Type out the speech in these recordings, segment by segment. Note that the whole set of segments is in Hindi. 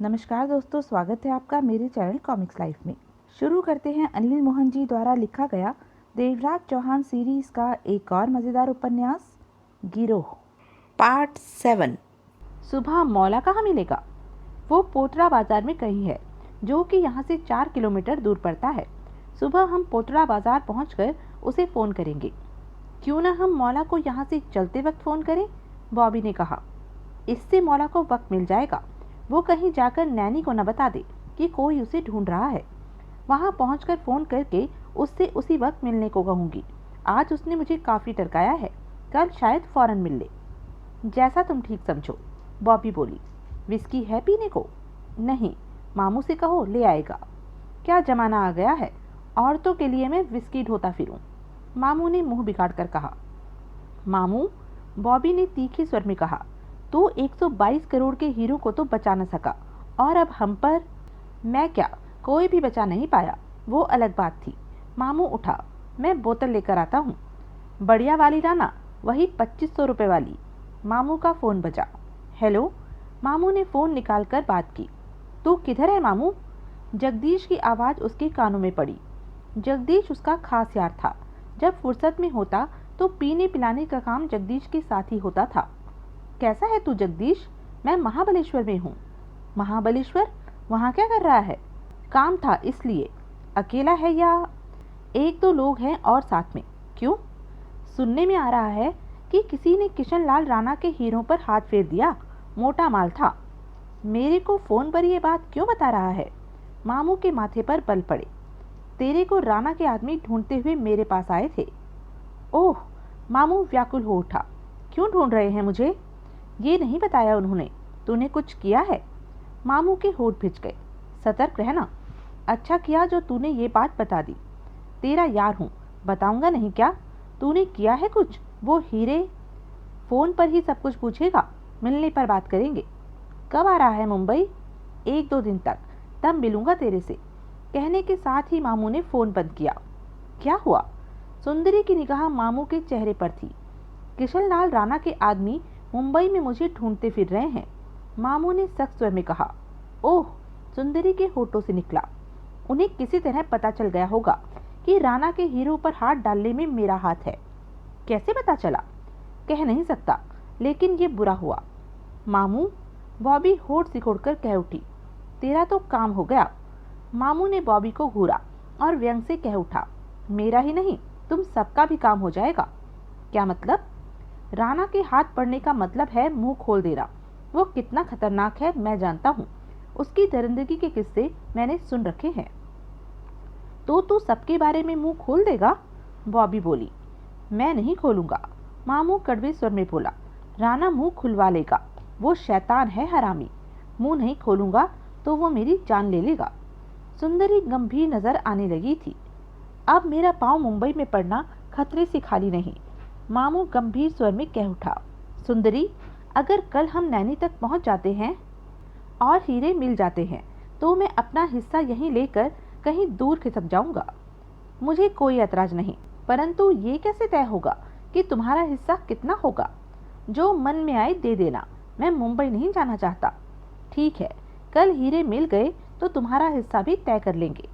नमस्कार दोस्तों, स्वागत है आपका मेरे चैनल कॉमिक्स लाइफ में। शुरू करते हैं अनिल मोहन जी द्वारा लिखा गया देवराज चौहान सीरीज का एक और मज़ेदार उपन्यास गिरोह पार्ट 7। सुबह मौला कहाँ मिलेगा? वो पोटरा बाजार में कहीं है, जो कि यहाँ से 4 किलोमीटर दूर पड़ता है। सुबह हम पोटरा बाजार पहुँचकर उसे फ़ोन करेंगे। क्यों न हम मौला को यहाँ से चलते वक्त फ़ोन करें, बॉबी ने कहा। इससे मौला को वक्त मिल जाएगा। वो कहीं जाकर नैनी को न बता दे कि कोई उसे ढूंढ रहा है। वहां पहुंचकर फोन करके उससे उसी वक्त मिलने को कहूंगी। आज उसने मुझे काफी टरकाया है, कल शायद फौरन मिल ले। जैसा तुम ठीक समझो, बॉबी बोली। विस्की है पीने को? नहीं, मामू से कहो ले आएगा। क्या जमाना आ गया है, औरतों के लिए मैं विस्की ढोता फिरूं? मामू ने मुंह बिगाड़ कर कहा। मामू, बॉबी ने तीखे स्वर में कहा, तो 122 करोड़ के हीरो को तो बचा न सका, और अब हम पर? मैं क्या, कोई भी बचा नहीं पाया, वो अलग बात थी। मामू उठा, मैं बोतल लेकर आता हूँ। बढ़िया वाली लाना, वही 2500 रुपये वाली। मामू का फ़ोन बजा। हेलो। मामू ने फ़ोन निकाल कर बात की। तू किधर है मामू? जगदीश की आवाज़ उसके कानों में पड़ी। जगदीश उसका खास यार था। जब फुर्सत में होता तो पीने पिलाने का काम जगदीश के साथ ही होता था। कैसा है तू जगदीश? मैं महाबलेश्वर में हूँ। महाबलेश्वर? वहाँ क्या कर रहा है? काम था इसलिए। अकेला है या? एक दो लोग हैं और साथ में। क्यों? सुनने में आ रहा है कि किसी ने किशन लाल राणा के हीरों पर हाथ फेर दिया। मोटा माल था। मेरे को फ़ोन पर ये बात क्यों बता रहा है? मामू के माथे पर बल पड़े। तेरे को राणा के आदमी ढूंढते हुए मेरे पास आए थे। ओह! मामू व्याकुल हो उठा। क्यों ढूंढ रहे हैं मुझे? ये नहीं बताया उन्होंने। तूने कुछ किया है? मामू के होठ भिज गए। सतर्क रहना। अच्छा किया जो तूने ये बात बता दी। तेरा यार हूँ, बताऊंगा नहीं क्या? तूने किया है कुछ? वो हीरे? फ़ोन पर ही सब कुछ पूछेगा, मिलने पर बात करेंगे। कब आ रहा है मुंबई? 1-2 दिन तक, तब मिलूंगा तेरे से। कहने के साथ ही मामू ने फ़ोन बंद किया। क्या हुआ? सुंदरी की निगाह मामू के चेहरे पर थी। किशन लाल राणा के आदमी मुंबई में मुझे ढूंढते फिर रहे हैं, मामू ने सख्त स्वर में कहा। ओह! सुंदरी के होठों से निकला। उन्हें किसी तरह पता चल गया होगा कि राणा के हीरो पर हाथ डालने में मेरा हाथ है। कैसे पता चला? कह नहीं सकता, लेकिन ये बुरा हुआ। मामू, बॉबी होठ सिकोड़कर कह उठी। तेरा तो काम हो गया। मामू ने बॉबी को घूरा और व्यंग से कह उठा। मेरा ही नहीं, तुम सबका भी काम हो जाएगा। क्या मतलब? राणा के हाथ पड़ने का मतलब है मुंह खोल देना। वो कितना खतरनाक है मैं जानता हूँ। उसकी दरिंदगी के किस्से मैंने सुन रखे हैं। तो तू सबके बारे में मुंह खोल देगा? बॉबी बोली। मैं नहीं खोलूंगा, मामू कड़वे स्वर में बोला। राणा मुंह खुलवा लेगा। वो शैतान है हरामी। मुंह नहीं खोलूंगा तो वो मेरी जान ले लेगा। सुंदरी गंभीर नजर आने लगी थी। अब मेरा पाँव मुंबई में पड़ना खतरे से खाली नहीं, मामू गंभीर स्वर में कह उठा। सुंदरी, अगर कल हम नैनी तक पहुंच जाते हैं और हीरे मिल जाते हैं तो मैं अपना हिस्सा यहीं लेकर कहीं दूर खिसक जाऊंगा। मुझे कोई ऐतराज नहीं, परंतु ये कैसे तय होगा कि तुम्हारा हिस्सा कितना होगा? जो मन में आए दे देना। मैं मुंबई नहीं जाना चाहता। ठीक है, कल हीरे मिल गए तो तुम्हारा हिस्सा भी तय कर लेंगे,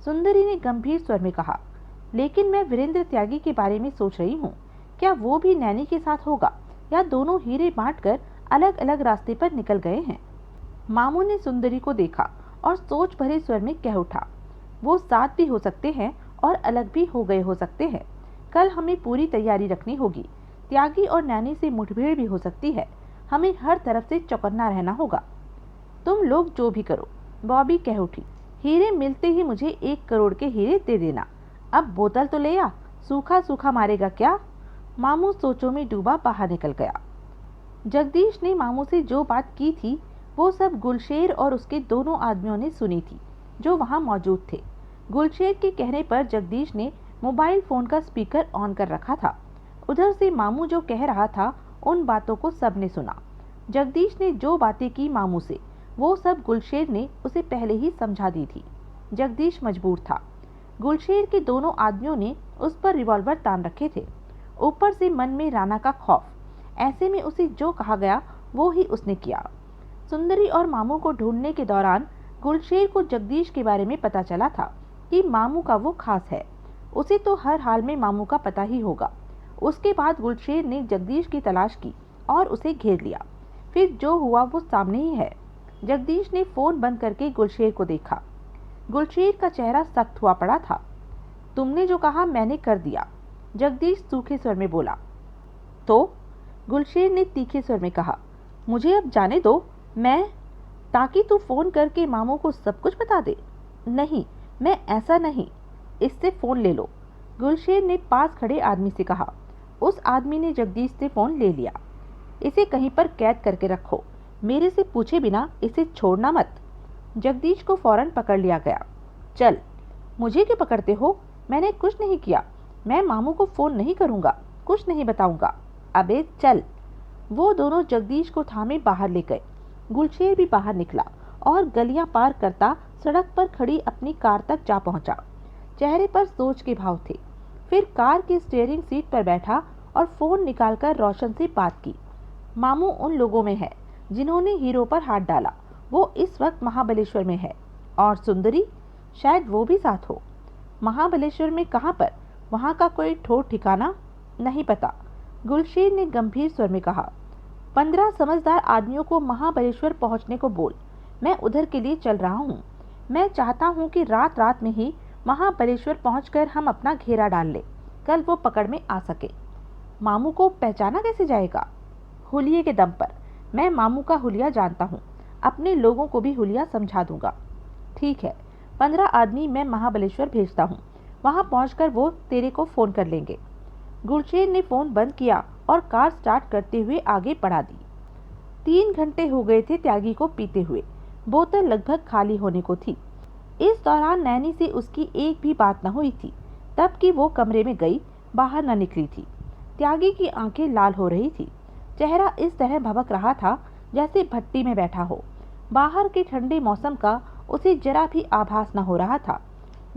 सुंदरी ने गंभीर स्वर में कहा। लेकिन मैं वीरेंद्र त्यागी के बारे में सोच रही हूँ। क्या वो भी नैनी के साथ होगा या दोनों हीरे बांटकर अलग अलग रास्ते पर निकल गए हैं? मामू ने सुंदरी को देखा और सोच भरे स्वर में कह उठा। वो साथ भी हो सकते हैं और अलग भी हो गए हो सकते हैं। कल हमें पूरी तैयारी रखनी होगी। त्यागी और नैनी से मुठभेड़ भी हो सकती है। हमें हर तरफ से चौकन्ना रहना होगा। तुम लोग जो भी करो, बॉबी कह उठी। हीरे मिलते ही मुझे 1 करोड़ के हीरे दे देना। अब बोतल तो ले आ, सूखा सूखा मारेगा क्या? मामू सोचों में डूबा बाहर निकल गया। जगदीश ने मामू से जो बात की थी वो सब गुलशेर और उसके दोनों आदमियों ने सुनी थी जो वहां मौजूद थे। गुलशेर के कहने पर जगदीश ने मोबाइल फोन का स्पीकर ऑन कर रखा था। उधर से मामू जो कह रहा था उन बातों को सबने सुना। जगदीश ने जो बातें की मामू से वो सब गुलशेर ने उसे पहले ही समझा दी थी। जगदीश मजबूर था। गुलशेर के दोनों आदमियों ने उस पर रिवॉल्वर तान रखे थे। ऊपर से मन में राणा का खौफ। ऐसे में उसे जो कहा गया वो ही उसने किया। सुंदरी और मामू को ढूंढने के दौरान गुलशेर को जगदीश के बारे में पता चला था कि मामू का वो खास है, उसे तो हर हाल में मामू का पता ही होगा। उसके बाद गुलशेर ने जगदीश की तलाश की और उसे घेर लिया। फिर जो हुआ वो सामने ही है। जगदीश ने फोन बंद करके गुलशेर को देखा। गुलशेर का चेहरा सख्त हुआ पड़ा था। तुमने जो कहा मैंने कर दिया, जगदीश सूखे स्वर में बोला। तो गुलशेर ने तीखे स्वर में कहा, मुझे अब जाने दो, मैं ताकि तू फोन करके मामू को सब कुछ बता दे। नहीं, मैं ऐसा नहीं, इससे फोन ले लो, गुलशेर ने पास खड़े आदमी से कहा। उस आदमी ने जगदीश से फोन ले लिया। इसे कहीं पर कैद करके रखो, मेरे से पूछे बिना इसे छोड़ना मत। जगदीश को फौरन पकड़ लिया गया। चल। मुझे क्यों पकड़ते हो? मैंने कुछ नहीं किया। मैं मामू को फोन नहीं करूंगा, कुछ नहीं बताऊंगा। अबे चल। वो दोनों जगदीश को थामे बाहर ले गए। गुलशेर भी बाहर निकला और गलियां पार करता सड़क पर खड़ी अपनी कार तक जा पहुंचा। चेहरे पर सोच के भाव थे। फिर कार की स्टीयरिंग सीट पर बैठा और फोन निकालकर रोशन से बात की। मामू उन लोगों में है जिन्होंने हीरो पर हाथ डाला, वो इस वक्त महाबलेश्वर में है। और सुंदरी, शायद वो भी साथ हो। महाबलेश्वर में कहाँ पर? वहाँ का कोई ठोर ठिकाना नहीं पता, गुलशेर ने गंभीर स्वर में कहा। 15 समझदार आदमियों को महाबलेश्वर पहुँचने को बोल, मैं उधर के लिए चल रहा हूँ। मैं चाहता हूँ कि रात रात में ही महाबलेश्वर पहुँचकर हम अपना घेरा डाल ले, कल वो पकड़ में आ सके। मामू को पहचाना कैसे जाएगा? हुलिये के दम पर। मैं मामू का हुलिया जानता हूँ, अपने लोगों को भी हुलिया समझा दूंगा। ठीक है, 15 आदमी मैं महाबलेश्वर भेजता हूँ, वहाँ पहुँचकर वो तेरे को फोन कर लेंगे। गुलशेर ने फोन बंद किया और कार स्टार्ट करते हुए आगे बढ़ा दी। 3 घंटे हो गए थे त्यागी को पीते हुए। बोतल लगभग खाली होने को थी। इस दौरान नैनी से उसकी एक भी बात न हुई थी। तब कि वो कमरे में गई, बाहर न निकली थी। त्यागी की आंखें लाल हो रही थी। चेहरा इस तरह भभक रहा था जैसे भट्टी में बैठा हो। बाहर के ठंडे मौसम का उसे जरा भी आभास न हो रहा था।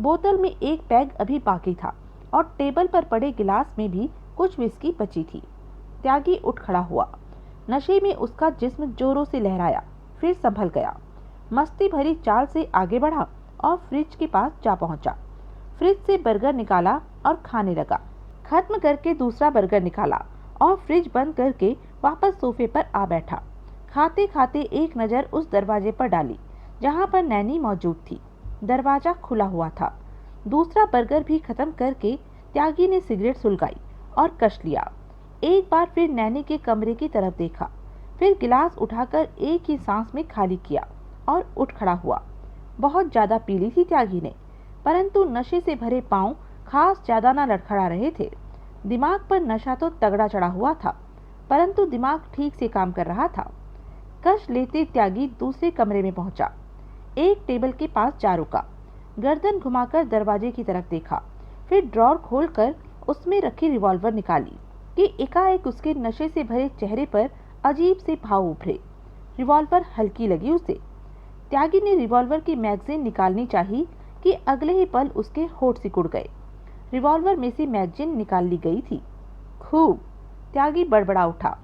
बोतल में एक पैग अभी बाकी था और टेबल पर पड़े गिलास में भी कुछ विस्की बची थी। त्यागी उठ खड़ा हुआ। नशे में उसका जिस्म जोरों से लहराया, फिर संभल गया। मस्ती भरी चाल से आगे बढ़ा और फ्रिज के पास जा पहुंचा। फ्रिज से बर्गर निकाला और खाने लगा। खत्म करके दूसरा बर्गर निकाला और फ्रिज बंद करके वापस सोफे पर आ बैठा। खाते खाते एक नज़र उस दरवाजे पर डाली जहां पर नैनी मौजूद थी। दरवाजा खुला हुआ था। दूसरा बर्गर भी खत्म करके त्यागी ने सिगरेट सुलगाई और कश लिया। एक बार फिर नैनी के कमरे की तरफ देखा, फिर गिलास उठाकर एक ही सांस में खाली किया और उठ खड़ा हुआ। बहुत ज्यादा पी ली थी त्यागी ने, परंतु नशे से भरे पांव खास ज्यादा न लड़खड़ा रहे थे। दिमाग पर नशा तो तगड़ा चढ़ा हुआ था, परंतु दिमाग ठीक से काम कर रहा था। कश लेते त्यागी दूसरे कमरे में पहुंचा। एक टेबल के पास जा रुका। गर्दन घुमाकर दरवाजे की तरफ देखा, फिर ड्रॉर खोलकर उसमें रखी रिवॉल्वर निकाली कि एकाएक उसके नशे से भरे चेहरे पर अजीब से भाव उभरे। रिवॉल्वर हल्की लगी उसे। त्यागी ने रिवॉल्वर की मैगजीन निकालनी चाहिए कि अगले ही पल उसके होठ सिकुड़ गए। रिवॉल्वर में से मैगजीन निकाल ली गई थी। खूब, त्यागी बड़बड़ा उठा।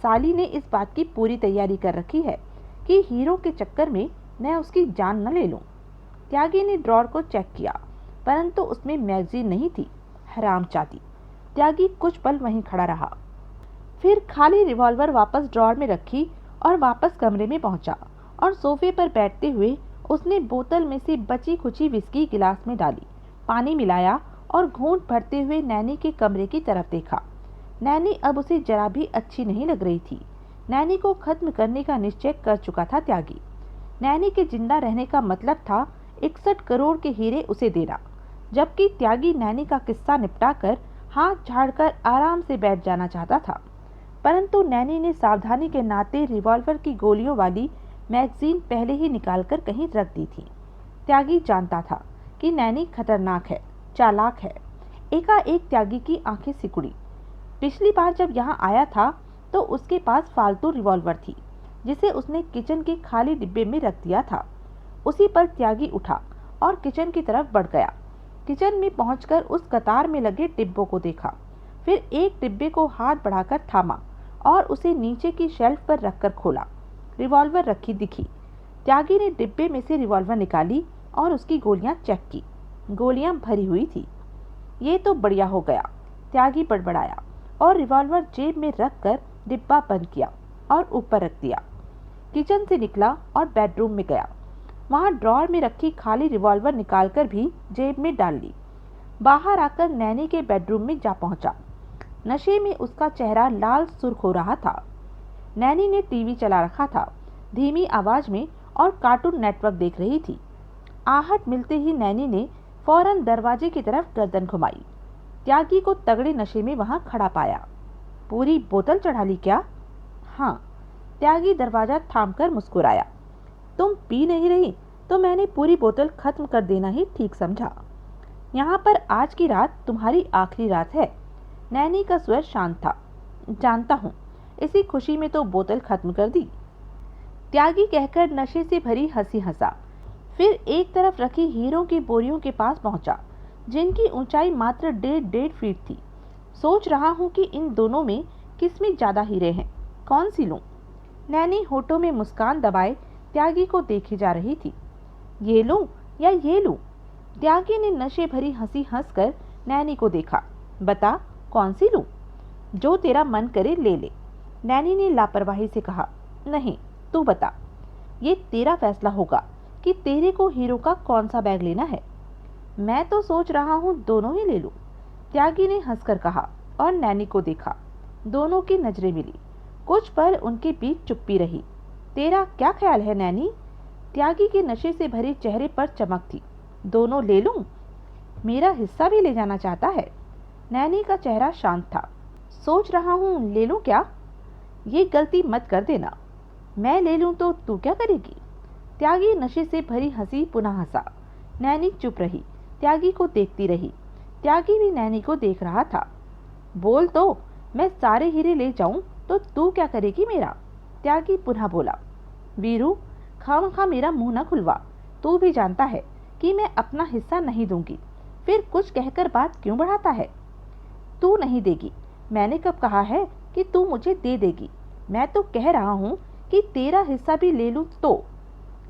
साली ने इस बात की पूरी तैयारी कर रखी है कि हीरो के चक्कर में मैं उसकी जान न ले लूं। त्यागी ने ड्रॉर को चेक किया, परंतु उसमें मैगजीन नहीं थी। हरामजादी। त्यागी कुछ पल वहीं खड़ा रहा, फिर खाली रिवॉल्वर वापस ड्रॉर में रखी और वापस कमरे में पहुंचा और सोफे पर बैठते हुए उसने बोतल में से बची खुची विस्की गिलास में डाली, पानी मिलाया और घूंट भरते हुए नैनी के कमरे की तरफ देखा। नैनी अब उसे जरा भी अच्छी नहीं लग रही थी। नैनी को खत्म करने का निश्चय कर चुका था त्यागी। नैनी के जिंदा रहने का मतलब था 61 करोड़ के हीरे उसे देना, जबकि त्यागी नैनी का किस्सा निपटाकर हाथ झाड़कर आराम से बैठ जाना चाहता था। परंतु नैनी ने सावधानी के नाते रिवॉल्वर की गोलियों वाली मैगजीन पहले ही निकालकर कहीं रख दी थी। त्यागी जानता था कि नैनी खतरनाक है, चालाक है। एकाएक त्यागी की आंखें सिकुड़ी। पिछली बार जब यहाँ आया था तो उसके पास फालतू रिवॉल्वर थी जिसे उसने किचन के खाली डिब्बे में रख दिया था। उसी पर त्यागी उठा और किचन की तरफ बढ़ गया। किचन में पहुंचकर उस कतार में लगे डिब्बों को देखा, फिर एक डिब्बे को हाथ बढ़ाकर थामा और उसे नीचे की शेल्फ पर रखकर खोला। रिवॉल्वर रखी दिखी। त्यागी ने डिब्बे में से रिवॉल्वर निकाली और उसकी गोलियां चेक की। गोलियां भरी हुई थी। ये तो बढ़िया हो गया, त्यागी बड़बड़ाया और रिवॉल्वर जेब में रखकर डिब्बा बंद किया और ऊपर रख दिया। किचन से निकला और बेडरूम में गया। वहां ड्रॉर में रखी खाली रिवॉल्वर निकालकर भी जेब में डाल ली। बाहर आकर नैनी के बेडरूम में जा पहुंचा। नशे में उसका चेहरा लाल सुर्ख हो रहा था। नैनी ने टीवी चला रखा था, धीमी आवाज में, और कार्टून नेटवर्क देख रही थी। आहट मिलते ही नैनी ने फौरन दरवाजे की तरफ गर्दन घुमाई। त्यागी को तगड़े नशे में वहां खड़ा पाया। पूरी बोतल चढ़ा ली क्या? हाँ। त्यागी दरवाजा थामकर मुस्कुराया। तुम पी नहीं रही तो मैंने पूरी बोतल खत्म कर देना ही ठीक समझा। यहाँ पर आज की रात तुम्हारी आखिरी रात है। नैनी का स्वर शांत था। जानता हूँ, इसी खुशी में तो बोतल खत्म कर दी। त्यागी कहकर नशे से भरी हंसी हंसा। फिर एक तरफ रखी हीरों की बोरियों के पास पहुंचा, जिनकी ऊंचाई मात्र 1.5 फीट थी। सोच रहा हूँ कि इन दोनों में किसमें ज्यादा हीरे हैं, कौन सी लूं? नैनी होठों में मुस्कान दबाए त्यागी को देखी जा रही थी। ये लूं या ये लूं? त्यागी ने नशे भरी हंसी हंसकर नैनी को देखा। बता, कौन सी लूं? जो तेरा मन करे ले ले, नैनी ने लापरवाही से कहा। नहीं, तू बता। ये तेरा फैसला होगा कि तेरे को हीरो का कौन सा बैग लेना है। मैं तो सोच रहा हूँ दोनों ही ले लूं, त्यागी ने हंसकर कहा और नैनी को देखा। दोनों की नजरें मिली। कुछ पल उनके बीच चुप्पी रही। तेरा क्या ख्याल है नैनी? त्यागी के नशे से भरे चेहरे पर चमक थी। दोनों ले लूं? मेरा हिस्सा भी ले जाना चाहता है। नैनी का चेहरा शांत था। सोच रहा हूँ ले लूं क्या? ये गलती मत कर देना। मैं ले लूं तो तू क्या करेगी? त्यागी नशे से भरी हंसी पुनः हंसा। नैनी चुप रही, त्यागी को देखती रही। त्यागी भी नैनी को देख रहा था। बोल तो, मैं सारे हीरे ले जाऊं तो तू क्या करेगी मेरा? त्यागी पुनः बोला। वीरू, खामखा मेरा मुंह न खुलवा। तू भी जानता है कि मैं अपना हिस्सा नहीं दूंगी, फिर कुछ कहकर बात क्यों बढ़ाता है? तू नहीं देगी। मैंने कब कहा है कि तू मुझे दे देगी? मैं तो कह रहा हूँ कि तेरा हिस्सा भी ले लूं तो।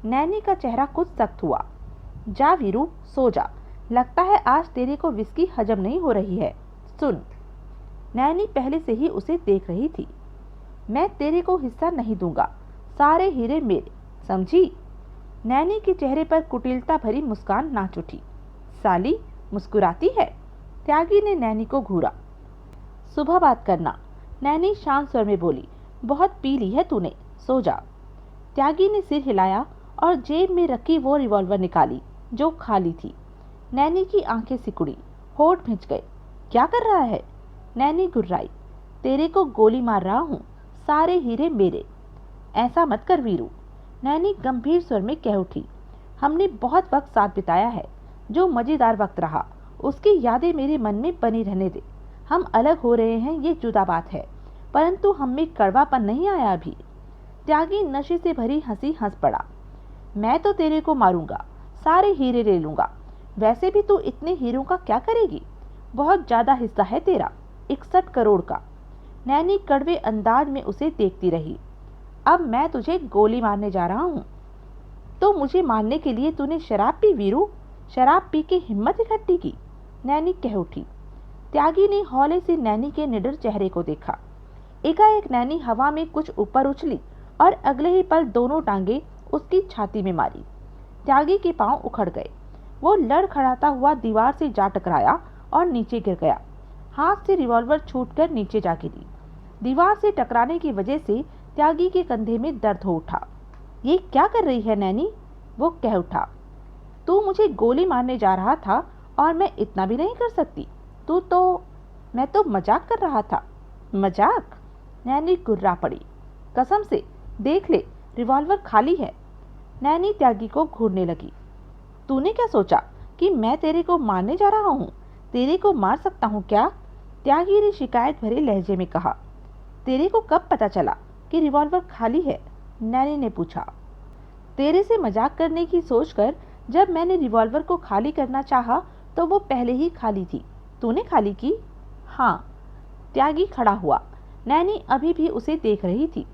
नैनी का चेहरा कुछ सख्त हुआ। जा वीरू, सो जा। लगता है आज तेरे को विस्की हजम नहीं हो रही है। सुन, नैनी पहले से ही उसे देख रही थी। मैं तेरे को हिस्सा नहीं दूंगा, सारे हीरे मेरे, समझी? नैनी के चेहरे पर कुटिलता भरी मुस्कान नाच उठी। साली, मुस्कुराती है? त्यागी ने नैनी को घूरा। सुबह बात करना, नैनी शांत स्वर में बोली। बहुत पी ली है तूने, सो जा। त्यागी ने सिर हिलाया और जेब में रखी वो रिवॉल्वर निकाली जो खाली थी। नैनी की आंखें सिकुड़ी, होठ भिंच गए। क्या कर रहा है? नैनी गुर्राई। तेरे को गोली मार रहा हूँ, सारे हीरे मेरे। ऐसा मत कर वीरू, नैनी गंभीर स्वर में कह उठी। हमने बहुत वक्त साथ बिताया है, जो मजेदार वक्त रहा उसकी यादें मेरे मन में बनी रहने दे। हम अलग हो रहे हैं ये जुदा बात है, परंतु हम में कड़वापन नहीं आया अभी। त्यागी नशे से भरी हंसी हंस पड़ा। मैं तो तेरे को मारूंगा, सारे हीरे ले लूंगा। वैसे भी तू इतने हीरों का क्या करेगी? बहुत ज्यादा हिस्सा है तेरा, 61 करोड़ का। नैनी कड़वे अंदाज में उसे देखती रही। अब मैं तुझे गोली मारने जा रहा हूँ, तो मुझे मारने के लिए तूने शराब पी वीरू? शराब पी के हिम्मत इकट्ठी की? नैनी कह उठी। त्यागी ने हौले से नैनी के निडर चेहरे को देखा। एकाएक नैनी हवा में कुछ ऊपर उछली और अगले ही पल दोनों टांगे उसकी छाती में मारी। त्यागी के पांव उखड़ गए। वो लड़खड़ाता हुआ दीवार से जा टकराया और नीचे गिर गया। हाथ से रिवॉल्वर छूटकर नीचे जा गिरी। दीवार से टकराने की वजह से त्यागी के कंधे में दर्द हो उठा। ये क्या कर रही है नैनी? वो कह उठा। तू मुझे गोली मारने जा रहा था और मैं इतना भी नहीं कर सकती। तू तो, मैं तो मजाक कर रहा था। मजाक? नैनी गुर्रा पड़ी। कसम से देख ले, रिवॉल्वर खाली है। नैनी त्यागी को घूरने लगी। तूने क्या सोचा कि मैं तेरे को मारने जा रहा हूँ? तेरे को मार सकता हूँ क्या? त्यागी ने शिकायत भरे लहजे में कहा। तेरे को कब पता चला कि रिवॉल्वर खाली है? नैनी ने पूछा। तेरे से मजाक करने की सोचकर जब मैंने रिवॉल्वर को खाली करना चाहा तो वो पहले ही खाली थी। तूने खाली की? हाँ। त्यागी खड़ा हुआ। नैनी अभी भी उसे देख रही थी।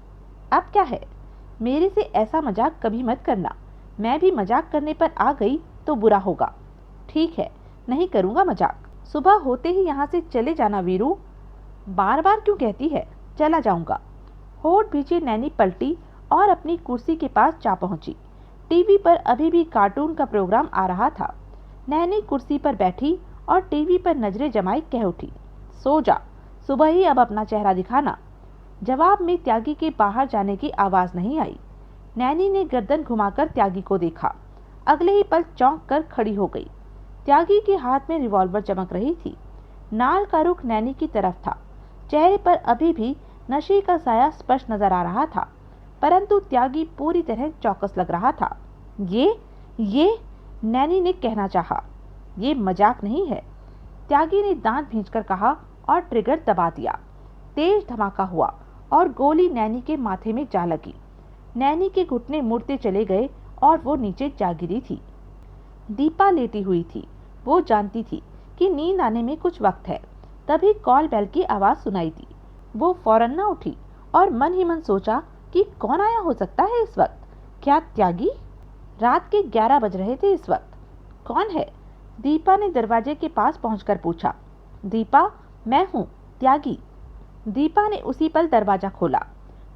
अब क्या है? मेरे से ऐसा मजाक कभी मत करना। मैं भी मजाक करने पर आ गई तो बुरा होगा। ठीक है, नहीं करूँगा मजाक। सुबह होते ही यहाँ से चले जाना वीरू। बार बार क्यों कहती है? चला जाऊँगा। होठ भींचे नैनी पलटी और अपनी कुर्सी के पास जा पहुंची। टीवी पर अभी भी कार्टून का प्रोग्राम आ रहा था। नैनी कुर्सी पर बैठी और टीवी पर नजरें जमाई कह उठी, सो जा, सुबह ही अब अपना चेहरा दिखाना। जवाब में त्यागी के बाहर जाने की आवाज नहीं आई। नैनी ने गर्दन घुमाकर त्यागी को देखा। अगले ही पल चौंक कर खड़ी हो गई। त्यागी के हाथ में रिवॉल्वर चमक रही थी। नाल का रुख नैनी की तरफ था। चेहरे पर अभी भी नशे का साया स्पष्ट नजर आ रहा था, परंतु त्यागी पूरी तरह चौकस लग रहा था। ये नैनी ने कहना चाहा। ये मजाक नहीं है, त्यागी ने दांत भींचकर कहा और ट्रिगर दबा दिया। तेज धमाका हुआ और गोली नैनी के माथे में जा लगी। नैनी के घुटने मुड़ते चले गए और वो नीचे जा गिरी थी। दीपा लेटी हुई थी। वो जानती थी कि नींद आने में कुछ वक्त है। तभी कॉल बेल की आवाज सुनाई दी। वो फौरन न उठी और मन ही मन सोचा कि कौन आया हो सकता है इस वक्त। क्या त्यागी? रात के 11 बज रहे थे इस वक्त। कौन है? दीपा ने दरवाजे के पास पहुंचकर पूछा। दीपा, मैं हूँ, त्यागी। दीपा ने उसी पल दरवाजा खोला।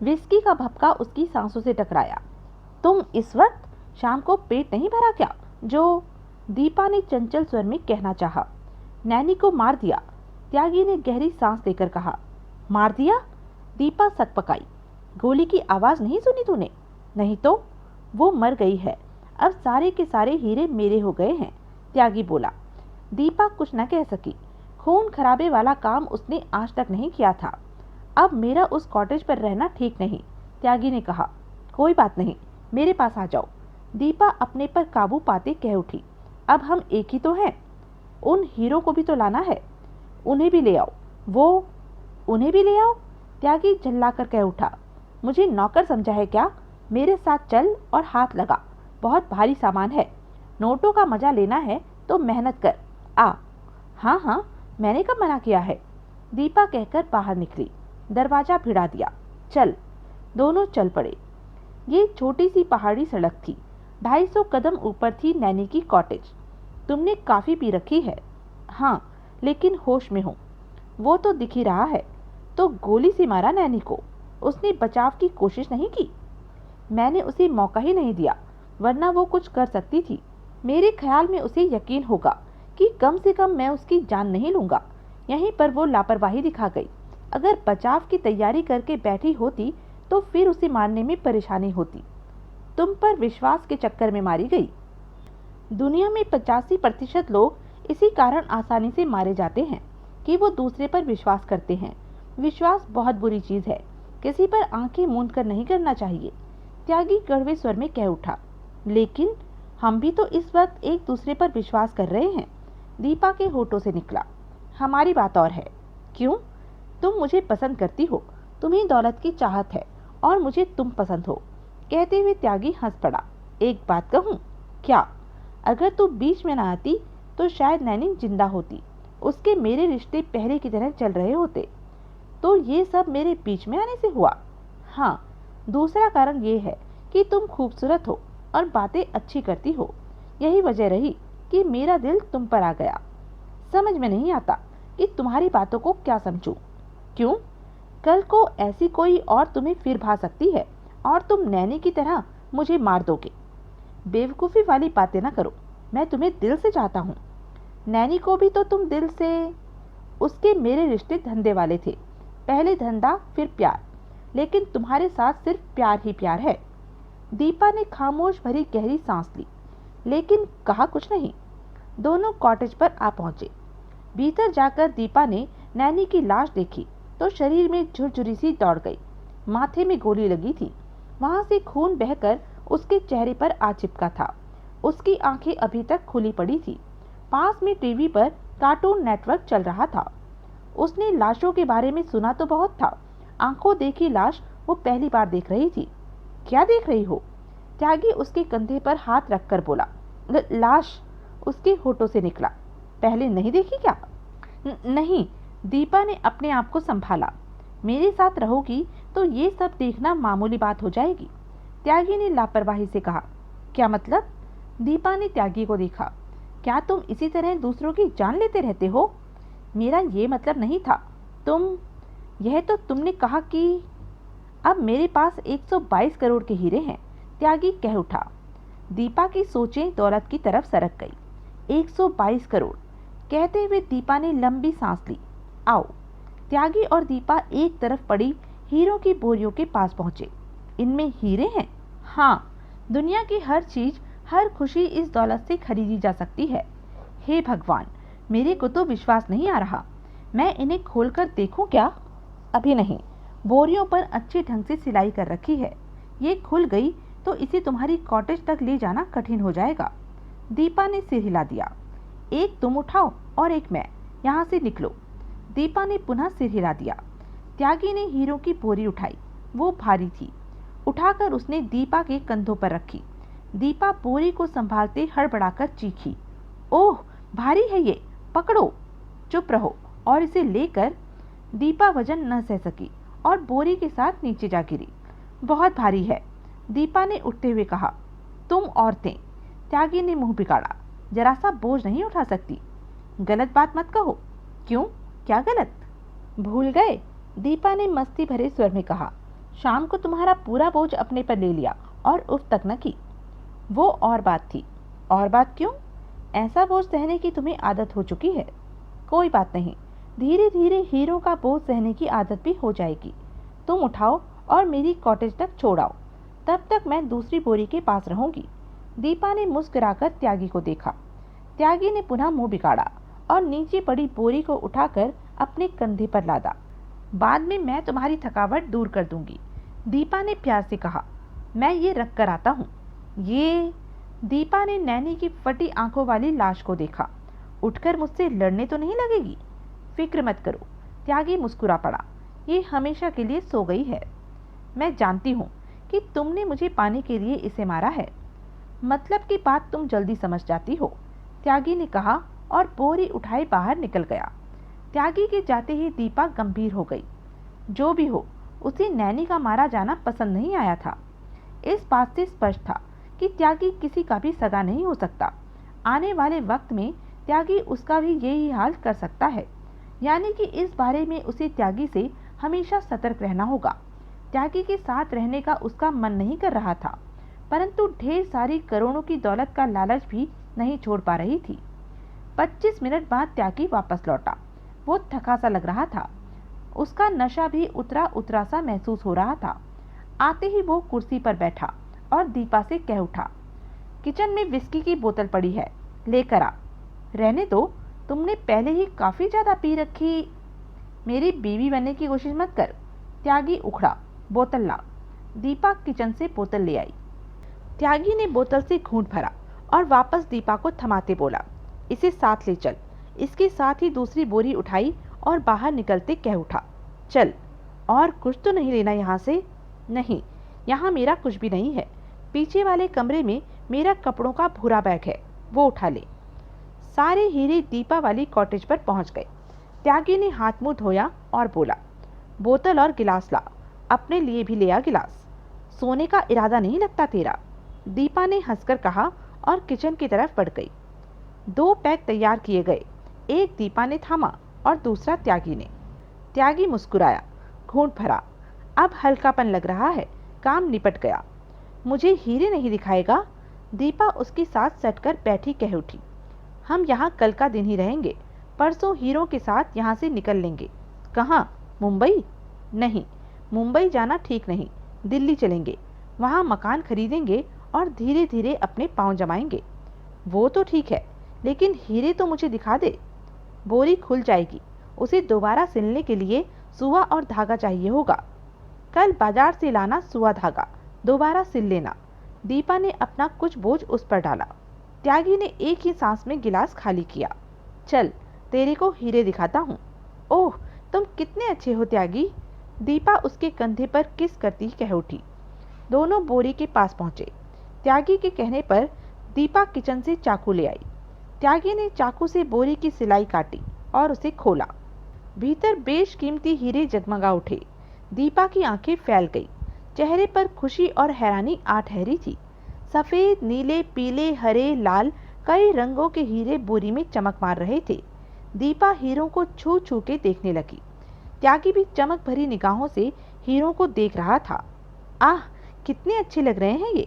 विस्की का भपका उसकी सांसों से टकराया। तुम इस वक्त? शाम को पेट नहीं भरा क्या? जो दीपा ने चंचल स्वर में कहना चाहा। नैनी को मार दिया, त्यागी ने गहरी सांस लेकर कहा। मार दिया? दीपा सकपकाई। गोली की आवाज नहीं सुनी तूने? नहीं तो? वो मर गई है। अब सारे के सारे हीरे मेरे हो गए हैं, त्यागी बोला। दीपा कुछ न कह सकी। खून खराबे वाला काम उसने आज तक नहीं किया था। अब मेरा उस कॉटेज पर रहना ठीक नहीं, त्यागी ने कहा। कोई बात नहीं, मेरे पास आ जाओ। दीपा अपने पर काबू पाते कह उठी। अब हम एक ही तो हैं। उन हीरो को भी तो लाना है, उन्हें भी ले आओ। वो उन्हें भी ले आओ? त्यागी झल्लाकर कह उठा। मुझे नौकर समझा है क्या? मेरे साथ चल और हाथ लगा, बहुत भारी सामान है। नोटों का मजा लेना है तो मेहनत कर, आ। हाँ हाँ, मैंने कब मना किया है? दीपा कहकर बाहर निकली। दरवाजा भिड़ा दिया। चल। दोनों चल पड़े। ये छोटी सी पहाड़ी सड़क थी। 250 कदम ऊपर थी नैनी की कॉटेज। तुमने काफी पी रखी है? हाँ, लेकिन होश में हूँ। वो तो दिख ही रहा है। तो गोली से मारा नैनी को? उसने बचाव की कोशिश नहीं की? मैंने उसे मौका ही नहीं दिया, वरना वो कुछ कर सकती थी। मेरे ख्याल में उसे यकीन होगा कि कम से कम मैं उसकी जान नहीं लूंगा। यहीं पर वो लापरवाही दिखा गई। अगर बचाव की तैयारी करके बैठी होती तो फिर उसे मारने में परेशानी होती। तुम पर विश्वास के चक्कर में मारी गई। दुनिया में 85% लोग इसी कारण आसानी से मारे जाते हैं कि वो दूसरे पर विश्वास करते हैं। विश्वास बहुत बुरी चीज है, किसी पर आंखें मूंद कर नहीं करना चाहिए, त्यागी कड़वे स्वर में कह उठा। लेकिन हम भी तो इस वक्त एक दूसरे पर विश्वास कर रहे हैं, दीपा के होठों से निकला। हमारी बात और है। क्यों? तुम मुझे पसंद करती हो, तुम्हें दौलत की चाहत है और मुझे तुम पसंद हो। कहते हुए त्यागी हंस पड़ा। एक बात कहूँ? क्या? अगर तू बीच में न आती तो शायद नैनी जिंदा होती। उसके मेरे रिश्ते पहले की तरह चल रहे होते। तो ये सब मेरे बीच में आने से हुआ? हाँ, दूसरा कारण ये है कि तुम खूबसूरत हो और बातें अच्छी करती हो। यही वजह रही कि मेरा दिल तुम पर आ गया। समझ में नहीं आता कि तुम्हारी बातों को क्या समझूं। क्यों? कल को ऐसी कोई और तुम्हें फिर भा सकती है और तुम नैनी की तरह मुझे मार दोगे। बेवकूफ़ी वाली बातें ना करो, मैं तुम्हें दिल से चाहता हूँ। नैनी को भी तो तुम दिल से। उसके मेरे रिश्ते धंधे वाले थे, पहले धंधा फिर प्यार, लेकिन तुम्हारे साथ सिर्फ प्यार ही प्यार है। दीपा ने खामोश भरी गहरी सांस ली, लेकिन कहा कुछ नहीं। दोनों कॉटेज पर आ पहुंचे। भीतर जाकर दीपा ने नैनी की लाश देखी तो शरीर में झुरझुरी सी दौड़ गई। माथे में गोली लगी थी। वहां से खून बहकर उसके चेहरे पर आ चिपका था। उसकी आंखें अभी तक खुली पड़ी थी। पास में टीवी पर कार्टून नेटवर्क चल रहा था। उसने लाशों के बारे में सुना तो बहुत था, आंखों देखी लाश वो पहली बार देख रही थी। क्या देख रही हो? त्यागी उसके कंधे पर हाथ रखकर बोला। लाश, उसके होठों से निकला। पहले नहीं देखी क्या? नहीं, दीपा ने अपने आप को संभाला। मेरे साथ रहोगी तो ये सब देखना मामूली बात हो जाएगी। त्यागी ने लापरवाही से कहा। क्या मतलब? दीपा ने त्यागी को देखा। क्या तुम इसी तरह दूसरों की जान लेते रहते हो? मेरा ये मतलब नहीं था। यह तो तुमने कहा कि अब मेरे पास 122 करोड़ के हीरे हैं, त्यागी कह उठा। दीपा की सोचें दौलत की तरफ सरक गई। 122 करोड़ कहते हुए दीपा ने लंबी सांस ली। आओ। त्यागी और दीपा एक तरफ पड़ी हीरों की बोरियों के पास पहुंचे। इनमें हीरे हैं? हाँ, दुनिया की हर चीज, हर खुशी इस दौलत से खरीदी जा सकती है। हे भगवान, मेरे को तो विश्वास नहीं आ रहा। मैं इन्हें खोलकर देखूं क्या? अभी नहीं। बोरियों पर अच्छे ढंग से सिलाई कर रखी है। ये खुल गई तो इसे तुम्हारी कॉटेज तक ले जाना कठिन हो जाएगा। दीपा ने सिर हिला दिया। एक तुम उठाओ और एक मैं। यहाँ से निकलो। दीपा ने पुनः सिर हिला दिया। त्यागी ने हीरों की बोरी उठाई। वो भारी थी। उठाकर उसने दीपा के कंधों पर रखी। दीपा बोरी को संभालते हड़बड़ाकर चीखी। ओह, भारी है ये, पकड़ो। चुप रहो और इसे लेकर। दीपा वजन न सह सकी और बोरी के साथ नीचे जा गिरी। बहुत भारी है, दीपा ने उठते हुए कहा। तुम औरतें, त्यागी ने मुंह बिगाड़ा, जरा सा बोझ नहीं उठा सकती? गलत बात मत कहो। क्यों, क्या गलत? भूल गए? दीपा ने मस्ती भरे स्वर में कहा। शाम को तुम्हारा पूरा बोझ अपने पर ले लिया और उफ तक न की। वो और बात थी। और बात क्यों? ऐसा बोझ सहने की तुम्हें आदत हो चुकी है। कोई बात नहीं, धीरे धीरे हीरों का बोझ सहने की आदत भी हो जाएगी। तुम उठाओ और मेरी कॉटेज तक छोड़ाओ, तब तक मैं दूसरी बोरी के पास रहूंगी। दीपा ने मुस्कुराकर त्यागी को देखा। त्यागी ने पुनः मुंह बिगाड़ा और नीचे पड़ी बोरी को उठाकर अपने कंधे पर लादा। बाद में मैं तुम्हारी थकावट दूर कर दूंगी, दीपा ने प्यार से कहा। मैं ये रख कर आता हूँ। ये? दीपा ने नैनी की फटी आंखों वाली लाश को देखा। उठकर मुझसे लड़ने तो नहीं लगेगी? फिक्र मत करो, त्यागी मुस्कुरा पड़ा। ये हमेशा के लिए सो गई है। मैं जानती हूँ कि तुमने मुझे पाने के लिए इसे मारा है। मतलब की बात तुम जल्दी समझ जाती हो, त्यागी ने कहा और बोरी उठाए बाहर निकल गया। त्यागी के जाते ही दीपा गंभीर हो गई। जो भी हो, उसे नैनी का मारा जाना पसंद नहीं आया था। इस बात से स्पष्ट था कि त्यागी किसी का भी सगा नहीं हो सकता। आने वाले वक्त में त्यागी उसका भी यही हाल कर सकता है। यानी कि इस बारे में उसे त्यागी से हमेशा सतर्क रहना होगा। त्यागी के साथ रहने का उसका मन नहीं कर रहा था, परंतु ढेर सारी करोड़ों की दौलत का लालच भी नहीं छोड़ पा रही थी। 25 मिनट बाद त्यागी वापस लौटा। वो थका सा लग रहा था। उसका नशा भी उतरा उतरा सा महसूस हो रहा था। आते ही वो कुर्सी पर बैठा और दीपा से कह उठा। किचन में विस्की की बोतल पड़ी है, लेकर आ। रहने दो, तुमने पहले ही काफी ज्यादा पी रखी। मेरी बीवी बनने की कोशिश मत कर। त्यागी उखड़ा। बोतल ला। दीपा किचन से बोतल ले आई। त्यागी ने बोतल से घूंट भरा और वापस दीपा को थमाते बोला, इसे साथ ले चल। इसके साथ ही दूसरी बोरी उठाई और बाहर निकलते कह उठा, चल। और कुछ तो नहीं लेना यहाँ से? नहीं, यहाँ मेरा कुछ भी नहीं है। पीछे वाले कमरे में मेरा कपड़ों का भूरा बैग है, वो उठा ले। सारे हीरे दीपा वाली कॉटेज पर पहुंच गए। त्यागी ने हाथ मुंह धोया और बोला, बोतल और गिलास ला। अपने लिए भी ले आ गिलास। सोने का इरादा नहीं लगता तेरा, दीपा ने हंसकर कहा और किचन की तरफ बढ़ गई। 2 पैक तैयार किए गए। एक दीपा ने थामा और दूसरा त्यागी ने। त्यागी मुस्कुराया, घूंट भरा। अब हल्कापन लग रहा है, काम निपट गया। मुझे हीरे नहीं दिखाएगा? दीपा उसके साथ सटकर बैठी कह उठी। हम यहाँ कल का दिन ही रहेंगे, परसों हीरों के साथ यहाँ से निकल लेंगे। कहाँ? मुंबई? नहीं, मुंबई जाना ठीक नहीं, दिल्ली चलेंगे। वहाँ मकान खरीदेंगे और धीरे धीरे अपने पांव जमाएंगे। वो तो ठीक है, लेकिन हीरे तो मुझे दिखा दे। बोरी खुल जाएगी, उसे दोबारा सिलने के लिए सुआ और धागा चाहिए होगा। कल बाजार से लाना सुआ धागा, दोबारा सिल लेना। दीपा ने अपना कुछ बोझ उस पर डाला। त्यागी ने एक ही सांस में गिलास खाली किया। चल, तेरे को हीरे दिखाता हूँ। ओह, तुम कितने अच्छे हो त्यागी, दीपा उसके कंधे पर किस करती कह उठी। दोनों बोरी के पास पहुंचे। त्यागी के कहने पर दीपा किचन से चाकू ले आई। त्यागी ने चाकू से बोरी की सिलाई काटी और उसे खोला। भीतर बेशकीमती हीरे जगमगा उठे। दीपा की आंखें फैल गई। चेहरे पर खुशी और हैरानी आ ठहरी थी। सफेद, नीले, पीले, हरे, लाल कई रंगों के हीरे बोरी में चमक मार रहे थे। दीपा हीरों को छू छू के देखने लगी। त्यागी भी चमक भरी निगाहों से हीरों को देख रहा था। आह, कितने अच्छे लग रहे हैं ये,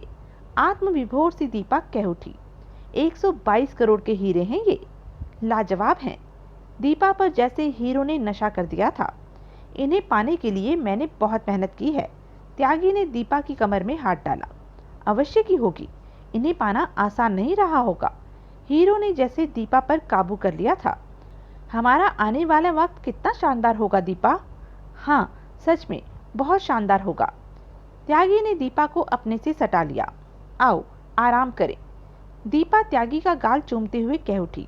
आत्मविभोर सी दीपा कह उठी। 122 करोड़ के हीरे हैं ये, लाजवाब हैं। दीपा पर जैसे हीरो ने नशा कर दिया था। इन्हें पाने के लिए मैंने बहुत मेहनत की है। त्यागी ने दीपा की कमर में हाथ डाला। अवश्य की होगी, इन्हें पाना आसान नहीं रहा होगा। हीरो ने जैसे दीपा पर काबू कर लिया था। हमारा आने वाला वक्त कितना शानदार होगा दीपा। हाँ, सच में बहुत शानदार होगा। त्यागी ने दीपा को अपने से सटा लिया। आओ, आराम करें। दीपा त्यागी का गाल चूमते हुए कह उठी।